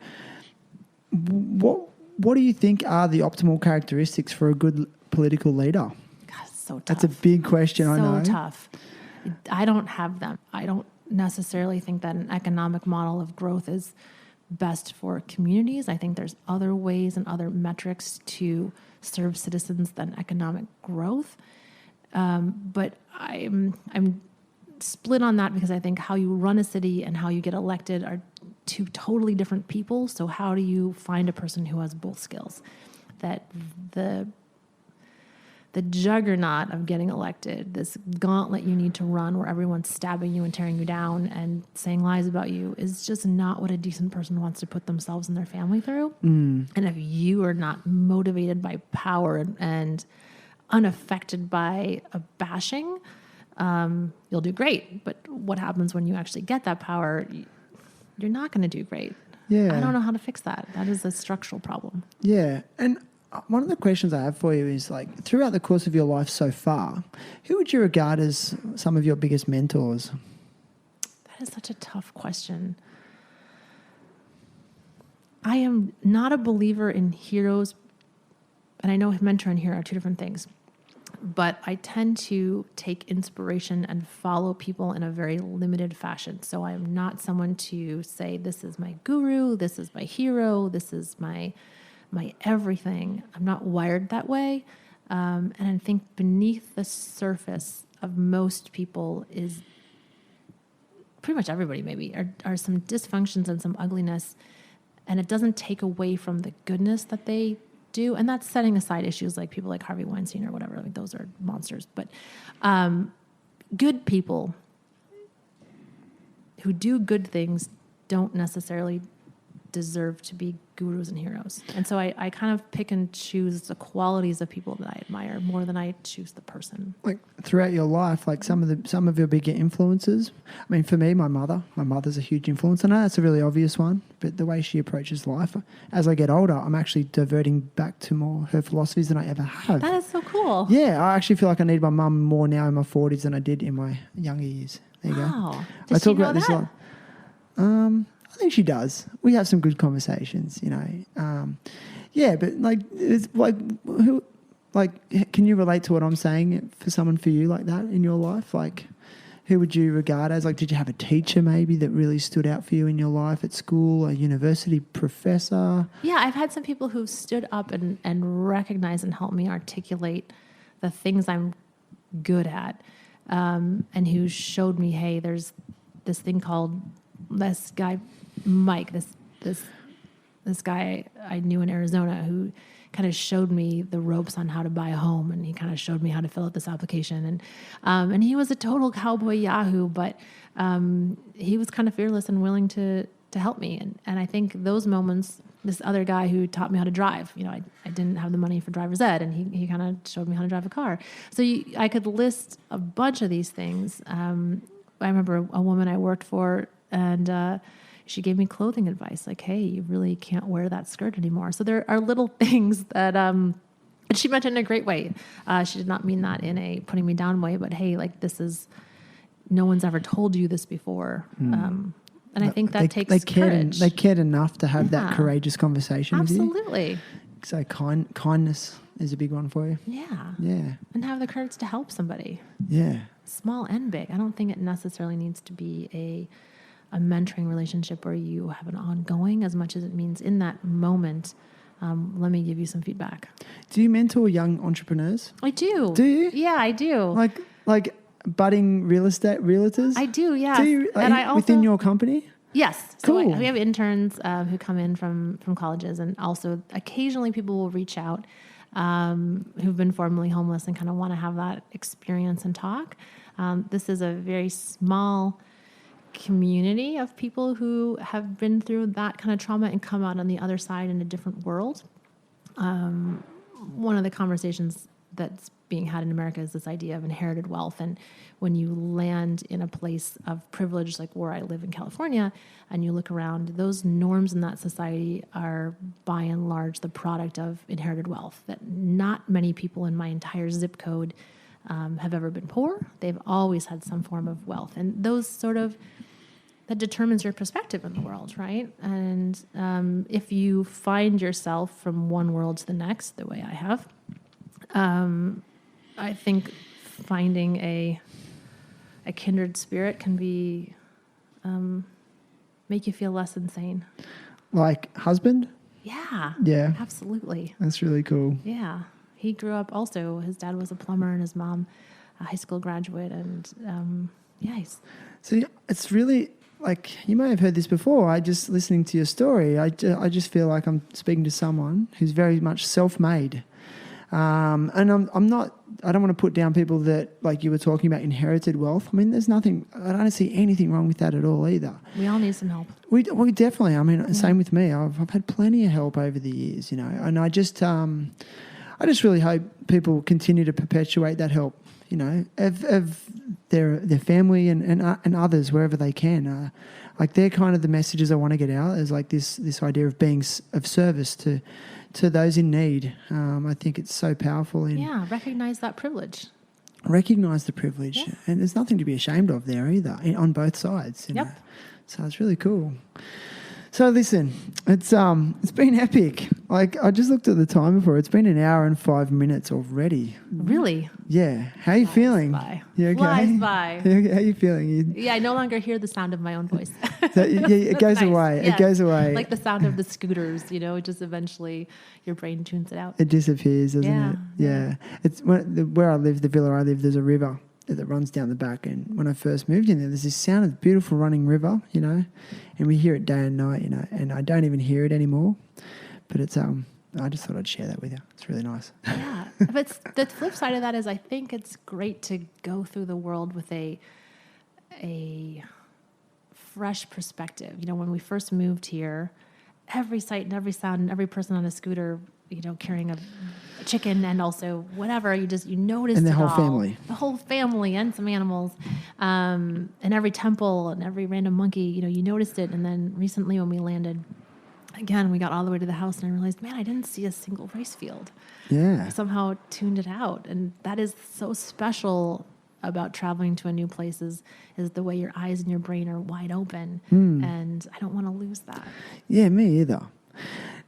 do you think are the optimal characteristics for a good political leader? God, it's so tough. That's a big question, I know. So tough. I don't have them. I don't necessarily think that an economic model of growth is best for communities. I think there's other ways and other metrics to serve citizens than economic growth. But I'm split on that, because I think how you run a city and how you get elected are two totally different people. So how do you find a person who has both skills? That the juggernaut of getting elected, this gauntlet you need to run where everyone's stabbing you and tearing you down and saying lies about you, is just not what a decent person wants to put themselves and their family through. And if you are not motivated by power and unaffected by a bashing, you'll do great. But what happens when you actually get that power? You're not going to do great. Yeah. I don't know how to fix that. That is a structural problem. Yeah. And one of the questions I have for you is, throughout the course of your life so far, who would you regard as some of your biggest mentors? That is such a tough question. I am not a believer in heroes, and I know mentor and hero are two different things, but I tend to take inspiration and follow people in a very limited fashion. So I am not someone to say, this is my guru, this is my hero, this is my everything. I'm not wired that way. And I think beneath the surface of most people is pretty much everybody maybe are some dysfunctions and some ugliness. And it doesn't take away from the goodness that they do. And that's setting aside issues like people like Harvey Weinstein or whatever. Like those are monsters. But good people who do good things don't necessarily deserve to be gurus and heroes. And so I kind of pick and choose the qualities of people that I admire more than I choose the person. Like throughout your life, like some of your bigger influences. I mean, for me, my mother's a huge influence. I know that's a really obvious one, but the way she approaches life, as I get older, I'm actually diverting back to more her philosophies than I ever have. That is so cool. Yeah, I actually feel like I need my mum more now in my 40s than I did in my younger years. There you Wow. go. Does I talk she know about this a lot. I think she does. We have some good conversations, you know. Yeah, but like, it's like, who, like, can you relate to what I'm saying for someone for you like that in your life? Like, who would you regard as, like, did you have a teacher maybe that really stood out for you in your life at school, a university professor? Yeah, I've had some people who've stood up and recognized and helped me articulate the things I'm good at, and who showed me, hey, there's this thing called this guy, Mike, this guy I knew in Arizona who kind of showed me the ropes on how to buy a home, and he kind of showed me how to fill out this application. And he was a total cowboy yahoo, but he was kind of fearless and willing to help me. And I think those moments, this other guy who taught me how to drive, you know, I didn't have the money for driver's ed, and he kind of showed me how to drive a car. So I could list a bunch of these things. I remember a woman I worked for, and she gave me clothing advice, like, hey, you really can't wear that skirt anymore. So there are little things that, and she meant it in a great way. She did not mean that in a putting me down way, but hey, like, this is, no one's ever told you this before. And I think that takes courage. They cared enough to have that courageous conversation with you. Absolutely. So kindness is a big one for you. Yeah. Yeah. And have the courage to help somebody. Yeah. Small and big. I don't think it necessarily needs to be a mentoring relationship where you have an ongoing as much as it means in that moment. Let me give you some feedback. Do you mentor young entrepreneurs? I do. Do you? Yeah, I do. Like budding real estate realtors? I do, yeah. Do you, and I also, within your company? Yes. Cool. So we have interns who come in from colleges, and also occasionally people will reach out who've been formerly homeless and kind of want to have that experience and talk. This is a very small community of people who have been through that kind of trauma and come out on the other side in a different world. One of the conversations that's being had in America is this idea of inherited wealth. And when you land in a place of privilege, like where I live in California, and you look around, those norms in that society are by and large the product of inherited wealth, that not many people in my entire zip code have ever been poor. They've always had some form of wealth. And those sort of, that determines your perspective in the world, right? And if you find yourself from one world to the next, the way I have, I think finding a kindred spirit can be, make you feel less insane. Like husband? Yeah. Yeah. Absolutely. That's really cool. Yeah. He grew up also, his dad was a plumber and his mom a high school graduate, and So it's really, like, you may have heard this before. I just, listening to your story, I just feel like I'm speaking to someone who's very much self-made. And I'm not, I don't want to put down people that, like you were talking about, inherited wealth. I mean, there's nothing, I don't see anything wrong with that at all either. We all need some help. We definitely, I mean, same with me. I've had plenty of help over the years, you know, and I just really hope people continue to perpetuate that help, you know, of their family and others wherever they can. Like, they're kind of the messages I want to get out, is like this idea of being of service to those in need. I think it's so powerful. Recognize that privilege. recognize the privilege, and there's nothing to be ashamed of there either on both sides. You know? So it's really cool. So listen, it's been epic. Like I just looked at the time before. It's been 1 hour and 5 minutes already. Really? Yeah. How are you feeling? By. You okay? Flies by. How are you feeling? Yeah, I no longer hear the sound of my own voice. It goes nice. away. Yes. It goes away. Like the sound of the scooters, it just eventually your brain tunes it out. It disappears, doesn't it? Yeah. It's where I live, the villa I live. There's a river that runs down the back, and when I first moved in there's this sound of beautiful running river, and we hear it day and night, and I don't even hear it anymore. But it's I just thought I'd share that with you. It's really nice. Yeah, but the flip side of that is I think it's great to go through the world with a fresh perspective. When we first moved here, every sight and every sound and every person on a scooter, carrying a chicken and also whatever, you noticed and the it whole all. family. The whole family and some animals, and every temple and every random monkey, you noticed it. And then recently when we landed, again, we got all the way to the house and I realized, man, I didn't see a single rice field. Yeah. I somehow tuned it out. And that is so special about traveling to a new place is the way your eyes and your brain are wide open. And I don't want to lose that. Yeah, me either.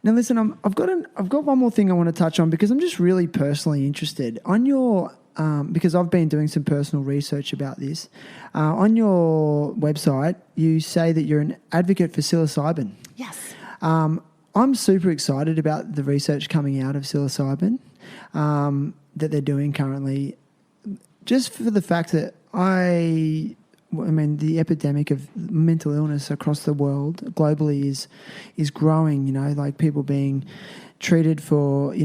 Now, listen, I've got one more thing I want to touch on because I'm just really personally interested on your because I've been doing some personal research about this. On your website, you say that you're an advocate for psilocybin. Yes. I'm super excited about the research coming out of psilocybin that they're doing currently, just for the fact that the epidemic of mental illness across the world globally is growing, like people being treated for,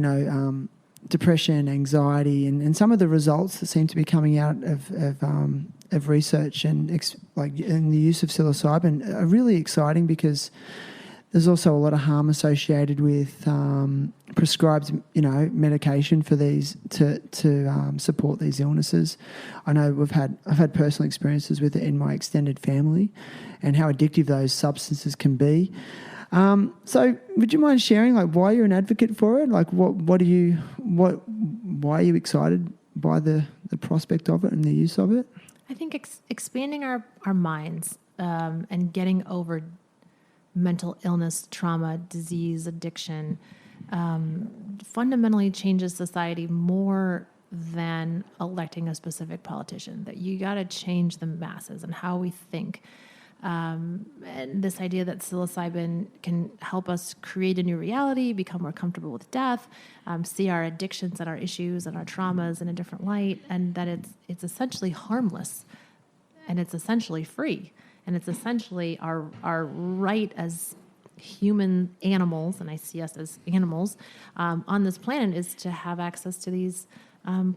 depression, anxiety, and some of the results that seem to be coming out of research and the use of psilocybin are really exciting because there's also a lot of harm associated with prescribed, medication for these to support these illnesses. I know I've had personal experiences with it in my extended family, and how addictive those substances can be. So, would you mind sharing why you're an advocate for it? Why are you excited by the prospect of it and the use of it? I think expanding our minds and getting over mental illness, trauma, disease, addiction, fundamentally changes society more than electing a specific politician. That you got to change the masses and how we think. And this idea that psilocybin can help us create a new reality, become more comfortable with death, see our addictions and our issues and our traumas in a different light, and that it's essentially harmless and it's essentially free. And it's essentially our right as human animals, and I see us as animals on this planet, is to have access to these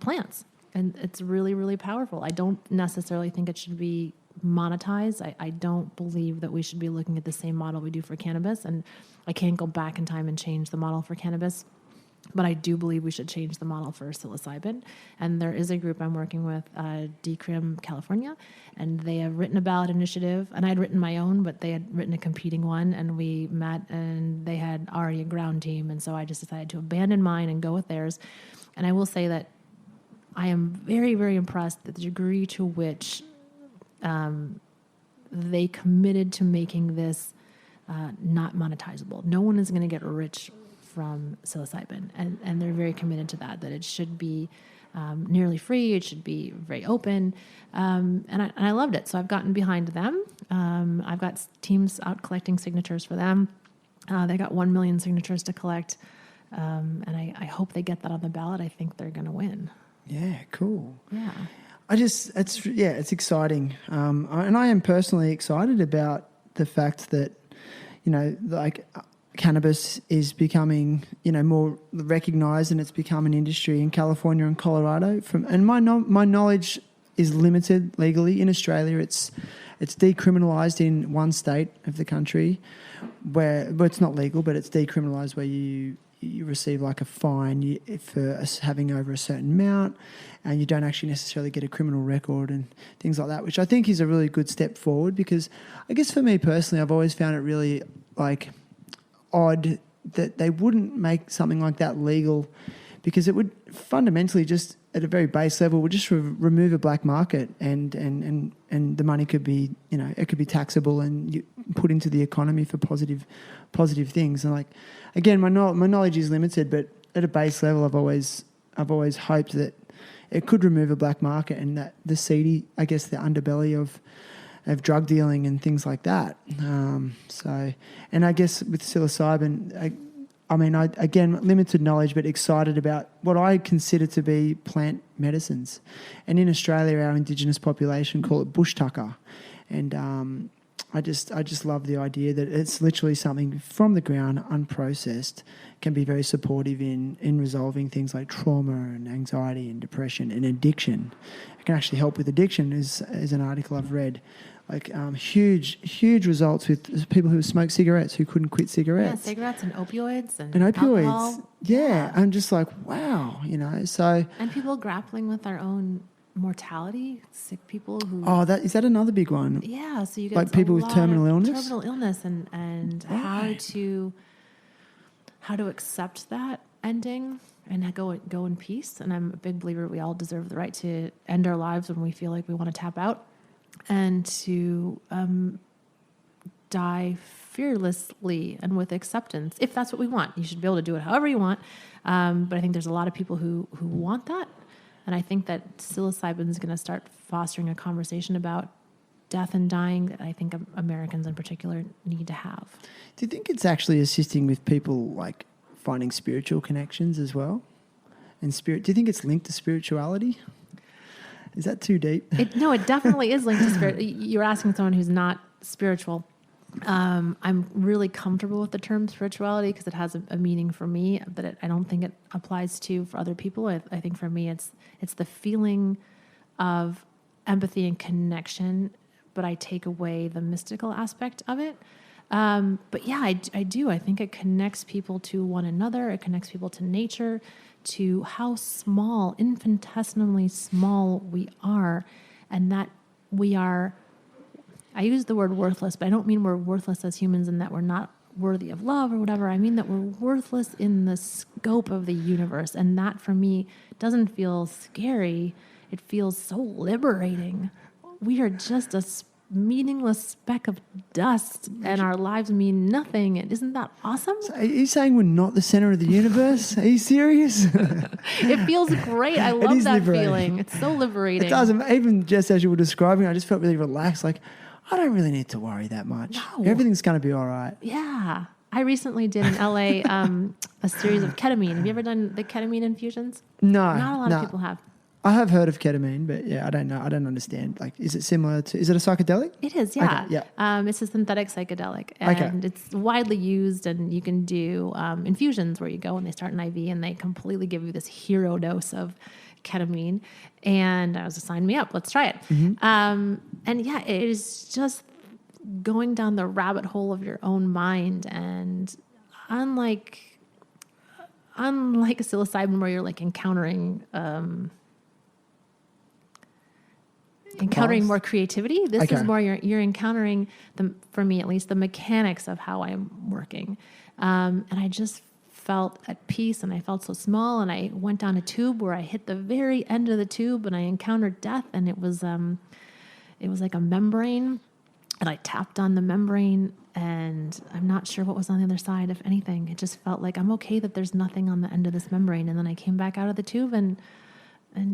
plants. And it's really, really powerful. I don't necessarily think it should be monetized. I don't believe that we should be looking at the same model we do for cannabis. And I can't go back in time and change the model for cannabis. But I do believe we should change the model for psilocybin. And there is a group I'm working with, Decrim California, and they have written a ballot initiative. And I had written my own, but they had written a competing one. And we met, and they had already a ground team. And so I just decided to abandon mine and go with theirs. And I will say that I am very, very impressed at the degree to which they committed to making this not monetizable. No one is going to get rich from psilocybin, and they're very committed to that it should be nearly free, it should be very open, and I loved it. So I've gotten behind them. I've got teams out collecting signatures for them. They got 1 million signatures to collect, and I hope they get that on the ballot. I think they're going to win. Yeah, cool. Yeah. It's exciting, and I am personally excited about the fact that, cannabis is becoming, more recognised, and it's become an industry in California and Colorado. And my knowledge is limited legally. In Australia, it's decriminalised in one state of the country, where it's not legal, but it's decriminalised, where you receive a fine for having over a certain amount, and you don't actually necessarily get a criminal record and things like that, which I think is a really good step forward. Because I guess for me personally, I've always found it really odd that they wouldn't make something like that legal, because it would fundamentally just at a very base level, would just remove a black market, and the money could be, it could be taxable and put into the economy for positive things. And like, again, my knowledge is limited, but at a base level, I've always hoped that it could remove a black market and that the seedy, I guess, the underbelly of drug dealing and things like that. And I guess with psilocybin, I again, limited knowledge, but excited about what I consider to be plant medicines. And in Australia, our Indigenous population call it bush tucker. And I just love the idea that it's literally something from the ground, unprocessed, can be very supportive in resolving things like trauma and anxiety and depression and addiction. It can actually help with addiction, is an article I've read. Like huge results with people who smoke cigarettes who couldn't quit cigarettes. Yeah, cigarettes and opioids and opioids. Alcohol. Yeah, I'm just like, wow, so. And people grappling with their own mortality, sick people who. Oh, is that another big one? Yeah, so you get like people with terminal illness. Terminal illness, and right. how to accept that ending and go in peace. And I'm a big believer we all deserve the right to end our lives when we feel like we want to tap out. And to die fearlessly and with acceptance, if that's what we want. You should be able to do it however you want. But I think there's a lot of people who want that. And I think that psilocybin is going to start fostering a conversation about death and dying that I think Americans in particular need to have. Do you think it's actually assisting with people like finding spiritual connections as well? And do you think it's linked to spirituality? Is that too deep? No, it definitely is linked to spirit. You're asking someone who's not spiritual. I'm really comfortable with the term spirituality because it has a meaning for me, but I don't think it applies to for other people. I think for me, it's the feeling of empathy and connection, but I take away the mystical aspect of it. But yeah, I do. I think it connects people to one another. It connects people to nature, to how small, infinitesimally small we are, and that we are, I use the word worthless, but I don't mean we're worthless as humans and that we're not worthy of love or whatever. I mean that we're worthless in the scope of the universe. And that for me doesn't feel scary. It feels so liberating. We are just a meaningless speck of dust and our lives mean nothing. And isn't that awesome? So are you saying we're not the center of the universe? Are you serious? It feels great. I love that feeling. It's so liberating. It does. Even just as you were describing, I just felt really relaxed. Like, I don't really need to worry that much. No. Everything's going to be all right. Yeah. I recently did in LA a series of ketamine. Have you ever done the ketamine infusions? No. Not a lot of people have. I have heard of ketamine, but yeah, I don't know. I don't understand. Like, is it similar to? Is it a psychedelic? It is, yeah. Okay, yeah. It's a synthetic psychedelic, and it's widely used. And you can do infusions where you go and they start an IV and they completely give you this hero dose of ketamine. And I was like, sign me up. Let's try it. Mm-hmm. And yeah, it is just going down the rabbit hole of your own mind. And unlike psilocybin, where you're like encountering more creativity. This is more you're encountering for me at least, the mechanics of how I'm working. And I just felt at peace and I felt so small, and I went down a tube where I hit the very end of the tube and I encountered death, and it was like a membrane, and I tapped on the membrane and I'm not sure what was on the other side, if anything. It just felt like I'm okay that there's nothing on the end of this membrane. And then I came back out of the tube and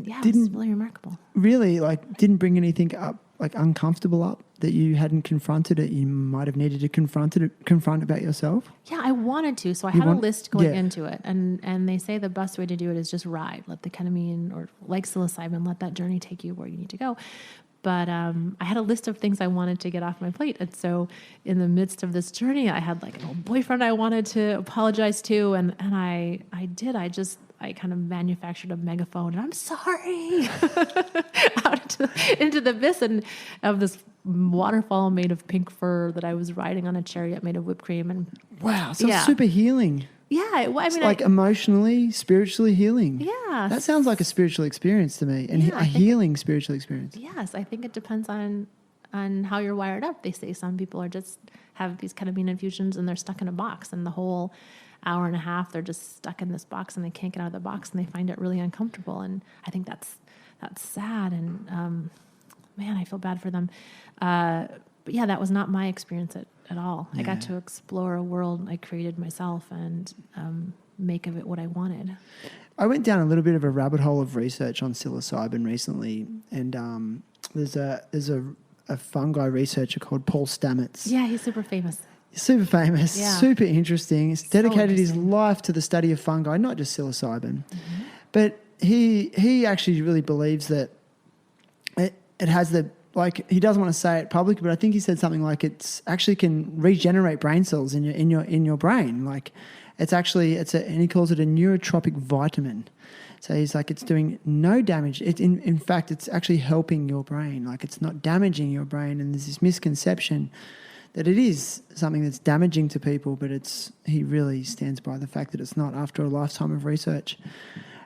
yeah, it was really remarkable. Really, didn't bring anything up, uncomfortable up that you hadn't confronted it. You might have needed to confront about yourself. Yeah, I wanted to. So I had a list going into it. And they say the best way to do it is just ride. Let the ketamine, or like psilocybin, let that journey take you where you need to go. But I had a list of things I wanted to get off my plate. And so in the midst of this journey, I had an old boyfriend I wanted to apologize to. And I did. I kind of manufactured a megaphone, and I'm sorry, out into the abyss, and of this waterfall made of pink fur that I was riding on a chariot made of whipped cream. And wow, sounds super healing. Yeah, emotionally, spiritually healing. Yeah, that sounds like a spiritual experience to me, and a healing spiritual experience. Yes, I think it depends on how you're wired up. They say some people have these ketamine infusions and they're stuck in a box, and the whole hour and a half they're just stuck in this box and they can't get out of the box and they find it really uncomfortable. And I think that's sad. And man, I feel bad for them. But yeah, that was not my experience at all. Yeah. I got to explore a world I created myself and make of it what I wanted. I went down a little bit of a rabbit hole of research on psilocybin recently, and there's a fungi researcher called Paul Stamets. Yeah, he's super famous. Super famous, super interesting. He's dedicated his life to the study of fungi, not just psilocybin. Mm-hmm. But he actually really believes that it has the, like, he doesn't want to say it publicly, but I think he said something like it's actually can regenerate brain cells in your brain. Like and he calls it a neurotropic vitamin. So he's like, it's doing no damage. In fact, it's actually helping your brain. Like, it's not damaging your brain. And there's this misconception that it is something that's damaging to people, but he really stands by the fact that it's not after a lifetime of research.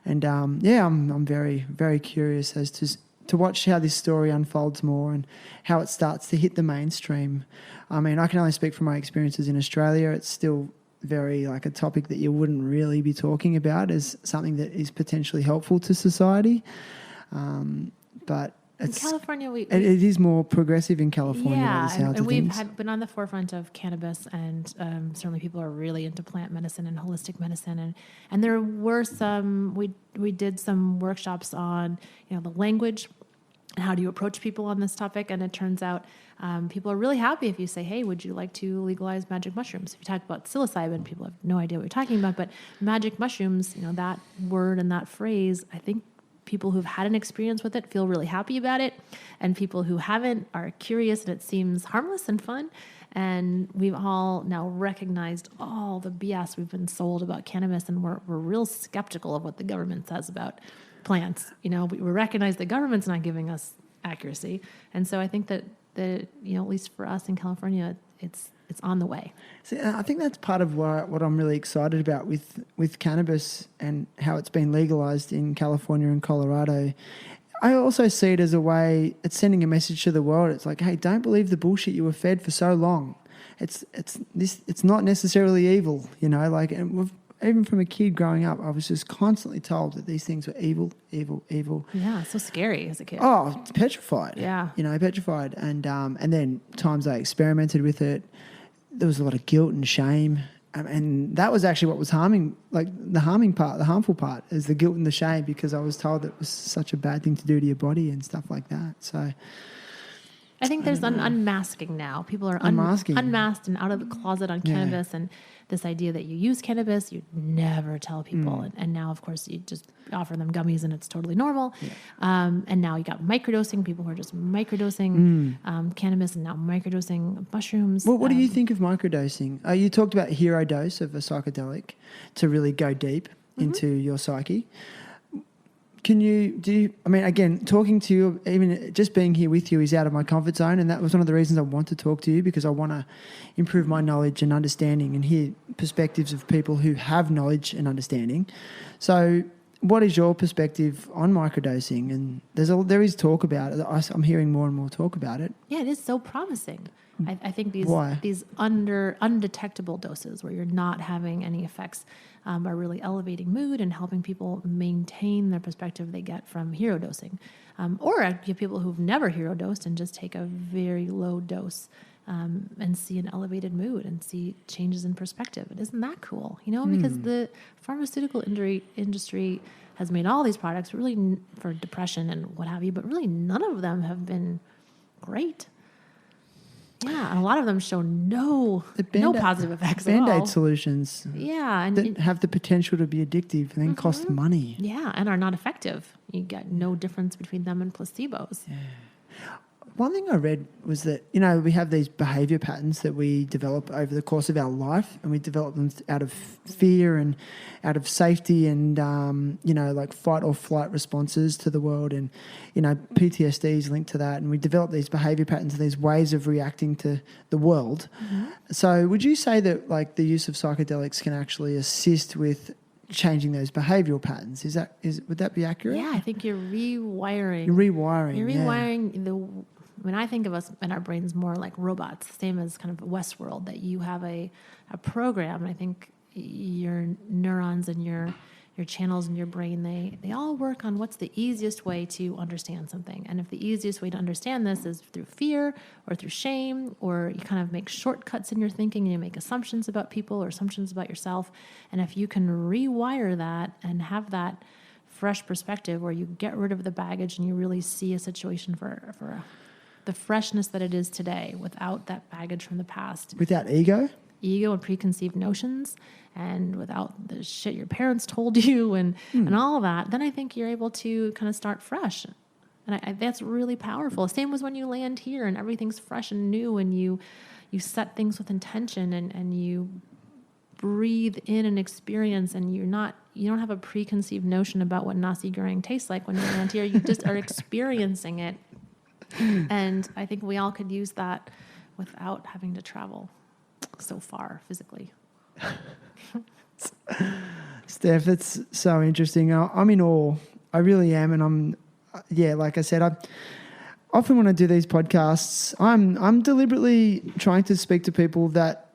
And I'm very, very curious as to watch how this story unfolds more and how it starts to hit the mainstream. I mean, I can only speak from my experiences in Australia. It's still very like a topic that you wouldn't really be talking about as something that is potentially helpful to society. But in California, it is more progressive in California. Yeah, and we've been on the forefront of cannabis, and certainly people are really into plant medicine and holistic medicine. And there were some, we did some workshops on, the language and how do you approach people on this topic. And it turns out people are really happy if you say, hey, would you like to legalize magic mushrooms? If you talk about psilocybin, people have no idea what you're talking about. But magic mushrooms, that word and that phrase, I think people who've had an experience with it feel really happy about it. And people who haven't are curious, and it seems harmless and fun. And we've all now recognized all the BS we've been sold about cannabis, and we're real skeptical of what the government says about plants. We recognize the government's not giving us accuracy. And so I think that at least for us in California, it's on the way. See, I think that's part of what I'm really excited about with cannabis and how it's been legalized in California and Colorado. I also see it as a way, it's sending a message to the world. It's like, hey, don't believe the bullshit you were fed for so long. It's not necessarily evil, and even from a kid growing up, I was just constantly told that these things were evil, evil, evil. Yeah, so scary as a kid. Oh, petrified. Yeah. Petrified. And then times I experimented with it, there was a lot of guilt and shame. And that was actually what was harming, like the harmful part is the guilt and the shame, because I was told that it was such a bad thing to do to your body and stuff like that. So I think there's an unmasking now. People are unmasked and out of the closet on cannabis, and this idea that you use cannabis, you never tell people. And now, of course, you just offer them gummies and it's totally normal. Yeah. And now you got microdosing, people who are just microdosing cannabis and now microdosing mushrooms. Well, what do you think of microdosing? You talked about hero dose of a psychedelic to really go deep into your psyche. Again, talking to you, even just being here with you is out of my comfort zone, and that was one of the reasons I want to talk to you, because I want to improve my knowledge and understanding and hear perspectives of people who have knowledge and understanding. So what is your perspective on microdosing? And there is talk about it. I'm hearing more and more talk about it. Yeah, it is so promising. I think these undetectable doses where you're not having any effects are really elevating mood and helping people maintain their perspective they get from hero dosing. Or you have people who've never hero dosed and just take a very low dose and see an elevated mood and see changes in perspective. And isn't that cool? Because the pharmaceutical industry has made all these products really for depression and what have you, but really none of them have been great. Yeah, and a lot of them show no positive effects at all. Band-Aid solutions. Yeah. That have the potential to be addictive and then cost money. Yeah, and are not effective. You get no difference between them and placebos. Yeah. One thing I read was that, we have these behaviour patterns that we develop over the course of our life, and we develop them out of fear and out of safety and, like fight or flight responses to the world. And, PTSD is linked to that. And we develop these behaviour patterns and these ways of reacting to the world. Mm-hmm. So would you say that, like, the use of psychedelics can actually assist with changing those behavioural patterns? Would that be accurate? Yeah, I think you're rewiring. You're rewiring mean, I think of us and our brains more like robots, same as kind of Westworld, that you have a program. And I think your neurons and your channels in your brain, they all work on what's the easiest way to understand something. And if the easiest way to understand this is through fear or through shame, or you kind of make shortcuts in your thinking and you make assumptions about people or assumptions about yourself, and if you can rewire that and have that fresh perspective where you get rid of the baggage and you really see a situation for the freshness that it is today without that baggage from the past. Without ego and preconceived notions, and without the shit your parents told you and all of that, then I think you're able to kind of start fresh. And I that's really powerful. Same as when you land here and everything's fresh and new, and you set things with intention and you breathe in an experience, and you don't have a preconceived notion about what nasi goreng tastes like when you land here. You just are experiencing it. And I think we all could use that without having to travel so far physically. Steph, it's so interesting. I'm in awe. I really am. And like I said, I often when I do these podcasts, I'm deliberately trying to speak to people that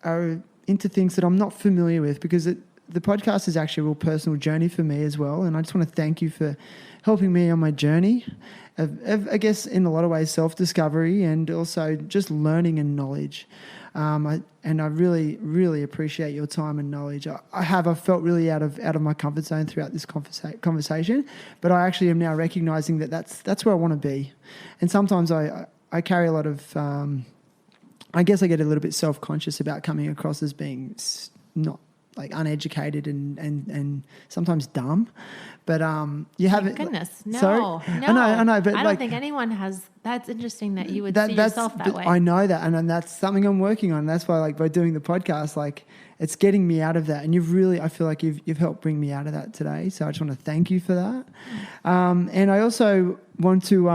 are into things that I'm not familiar with, because the podcast is actually a real personal journey for me as well. And I just want to thank you for helping me on my journey of I guess, in a lot of ways, self-discovery and also just learning and knowledge. I really, really appreciate your time and knowledge. I felt really out of my comfort zone throughout this conversation, but I actually am now recognizing that that's where I want to be. And sometimes I carry a lot of, I guess I get a little bit self-conscious about coming across as being not like uneducated and sometimes dumb. But you haven't. Goodness, no, sorry? no. I know, but I don't think anyone has. That's interesting that you would see yourself that way. I know that, and that's something I'm working on. That's why, like, by doing the podcast, like, it's getting me out of that. And I feel like you've helped bring me out of that today. So I just want to thank you for that. And I also want to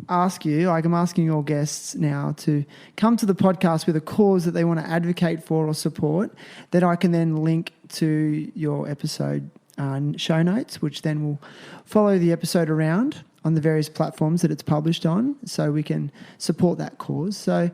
ask you, like I'm asking all guests now, to come to the podcast with a cause that they want to advocate for or support, that I can then link to your episode show notes, which then will follow the episode around on the various platforms that it's published on, so we can support that cause. So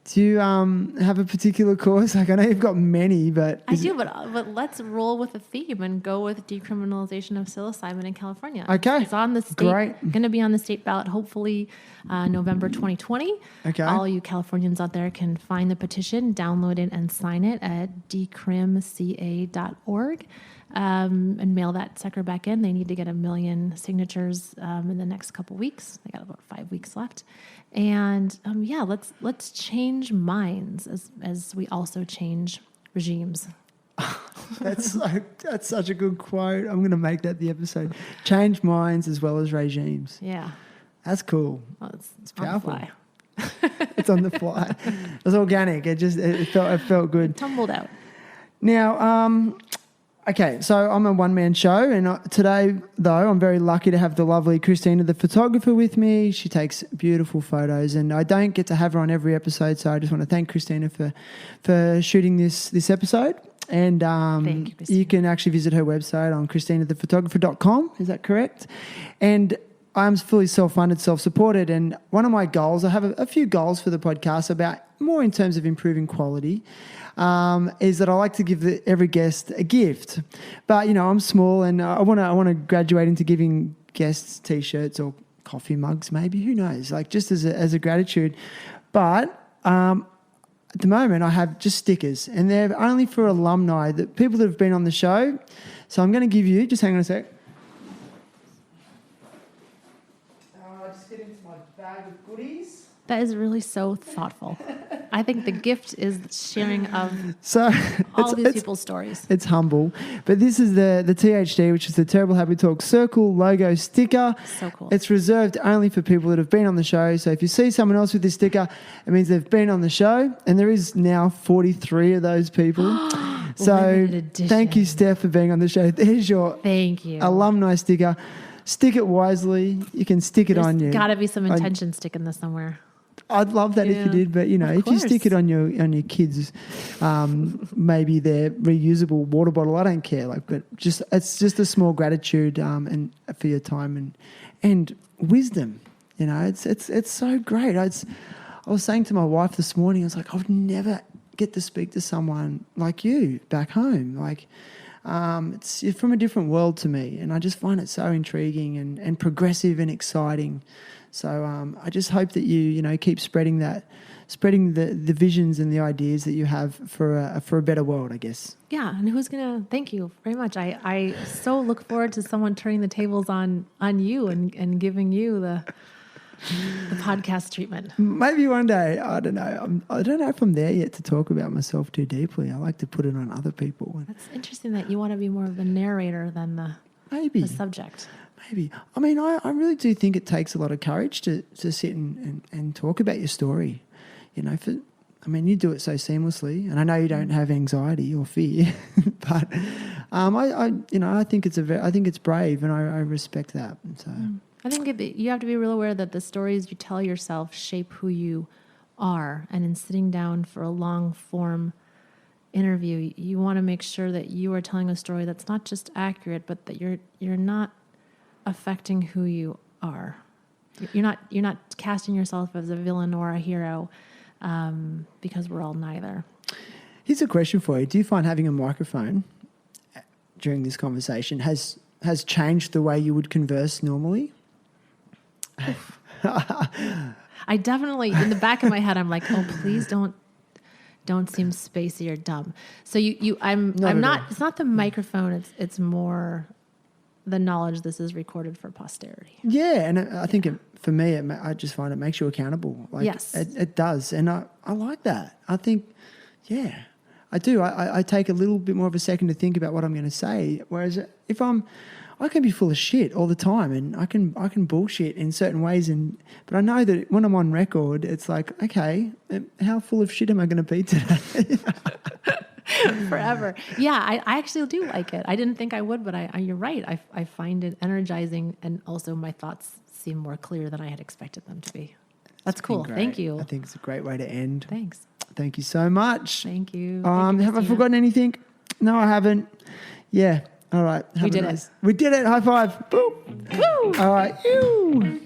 do you have a particular cause? Like, I know you've got many, but... I do, but let's roll with the theme and go with decriminalization of psilocybin in California. Okay. It's on the state, going to be on the state ballot, hopefully November 2020. Okay. All you Californians out there can find the petition, download it, and sign it at decrimca.org. And mail that sucker back in. They need to get 1 million signatures in the next couple weeks. They got about 5 weeks left. And let's change minds as we also change regimes. That's such a good quote. I'm going to make that the episode. Change minds as well as regimes. Yeah. That's cool. Well, it's powerful. On the fly. It's on the fly. It was organic. It felt good. It tumbled out. Now, okay, so I'm a one-man show, and today, though, I'm very lucky to have the lovely Christina, the photographer, with me. She takes beautiful photos, and I don't get to have her on every episode, so I just want to thank Christina for shooting this episode. And thank you, Christina. You can actually visit her website on christinathephotographer.com. Is that correct? And I'm fully self-funded, self-supported, and one of my goals, I have a few goals for the podcast about more in terms of improving quality, is that I like to give every guest a gift. But, I'm small, and I want to graduate into giving guests T-shirts or coffee mugs maybe, who knows, like just as a gratitude. But at the moment I have just stickers, and they're only for alumni, that people that have been on the show. So I'm going to give you, just hang on a sec. Just get into my bag of goodies. That is really so thoughtful. I think the gift is sharing of all these people's stories. It's humble. But this is the THD, which is the Terrible Happy Talk Circle logo sticker. So cool. It's reserved only for people that have been on the show. So if you see someone else with this sticker, it means they've been on the show. And there is now 43 of those people. So thank you, Steph, for being on the show. There's your alumni sticker. Stick it wisely. You can stick it on you. There's got to be some intention sticking this somewhere. I'd love that if you did, but if you stick it on your kids, maybe their reusable water bottle, I don't care. But it's just a small gratitude and for your time and wisdom. You know, it's so great. I was saying to my wife this morning, I was like, I would never get to speak to someone like you back home. Like, it's from a different world to me, and I just find it so intriguing and progressive and exciting. So I just hope that you keep spreading the visions and the ideas that you have for a better world, I guess. Yeah, and thank you very much. I so look forward to someone turning the tables on you and giving you the podcast treatment. Maybe one day. I don't know. I don't know if I'm there yet to talk about myself too deeply. I like to put it on other people. That's interesting that you want to be more of the narrator than the subject. Maybe. I mean, I really do think it takes a lot of courage to sit and talk about your story. You know, you do it so seamlessly, and I know you don't have anxiety or fear, but I think it's brave, and I respect that. So. I think you have to be real aware that the stories you tell yourself shape who you are. And in sitting down for a long form interview, you want to make sure that you are telling a story that's not just accurate, but that you're not affecting who you are. You're not casting yourself as a villain or a hero, because we're all neither. Here's a question for you. Do you find having a microphone during this conversation has changed the way you would converse normally? I definitely, in the back of my head, I'm like, oh, please don't seem spacey or dumb. So I'm not. It's not the microphone. It's more the knowledge this is recorded for posterity. Yeah, and I think for me, I just find it makes you accountable. Like, yes, it does, and I like that. I think, yeah, I do. I take a little bit more of a second to think about what I'm going to say. Whereas if I can be full of shit all the time, and I can bullshit in certain ways, but I know that when I'm on record, it's like, okay, how full of shit am I going to be today? Forever. Yeah, I actually do like it. I didn't think I would, but you're right. I find it energizing, and also my thoughts seem more clear than I had expected them to be. That's cool. Thank you. I think it's a great way to end. Thanks. Thank you so much. Thank you. Have I forgotten anything? No, I haven't. Yeah. All right. We did it. We did it. High five. Boom. Woo! All right. Ew.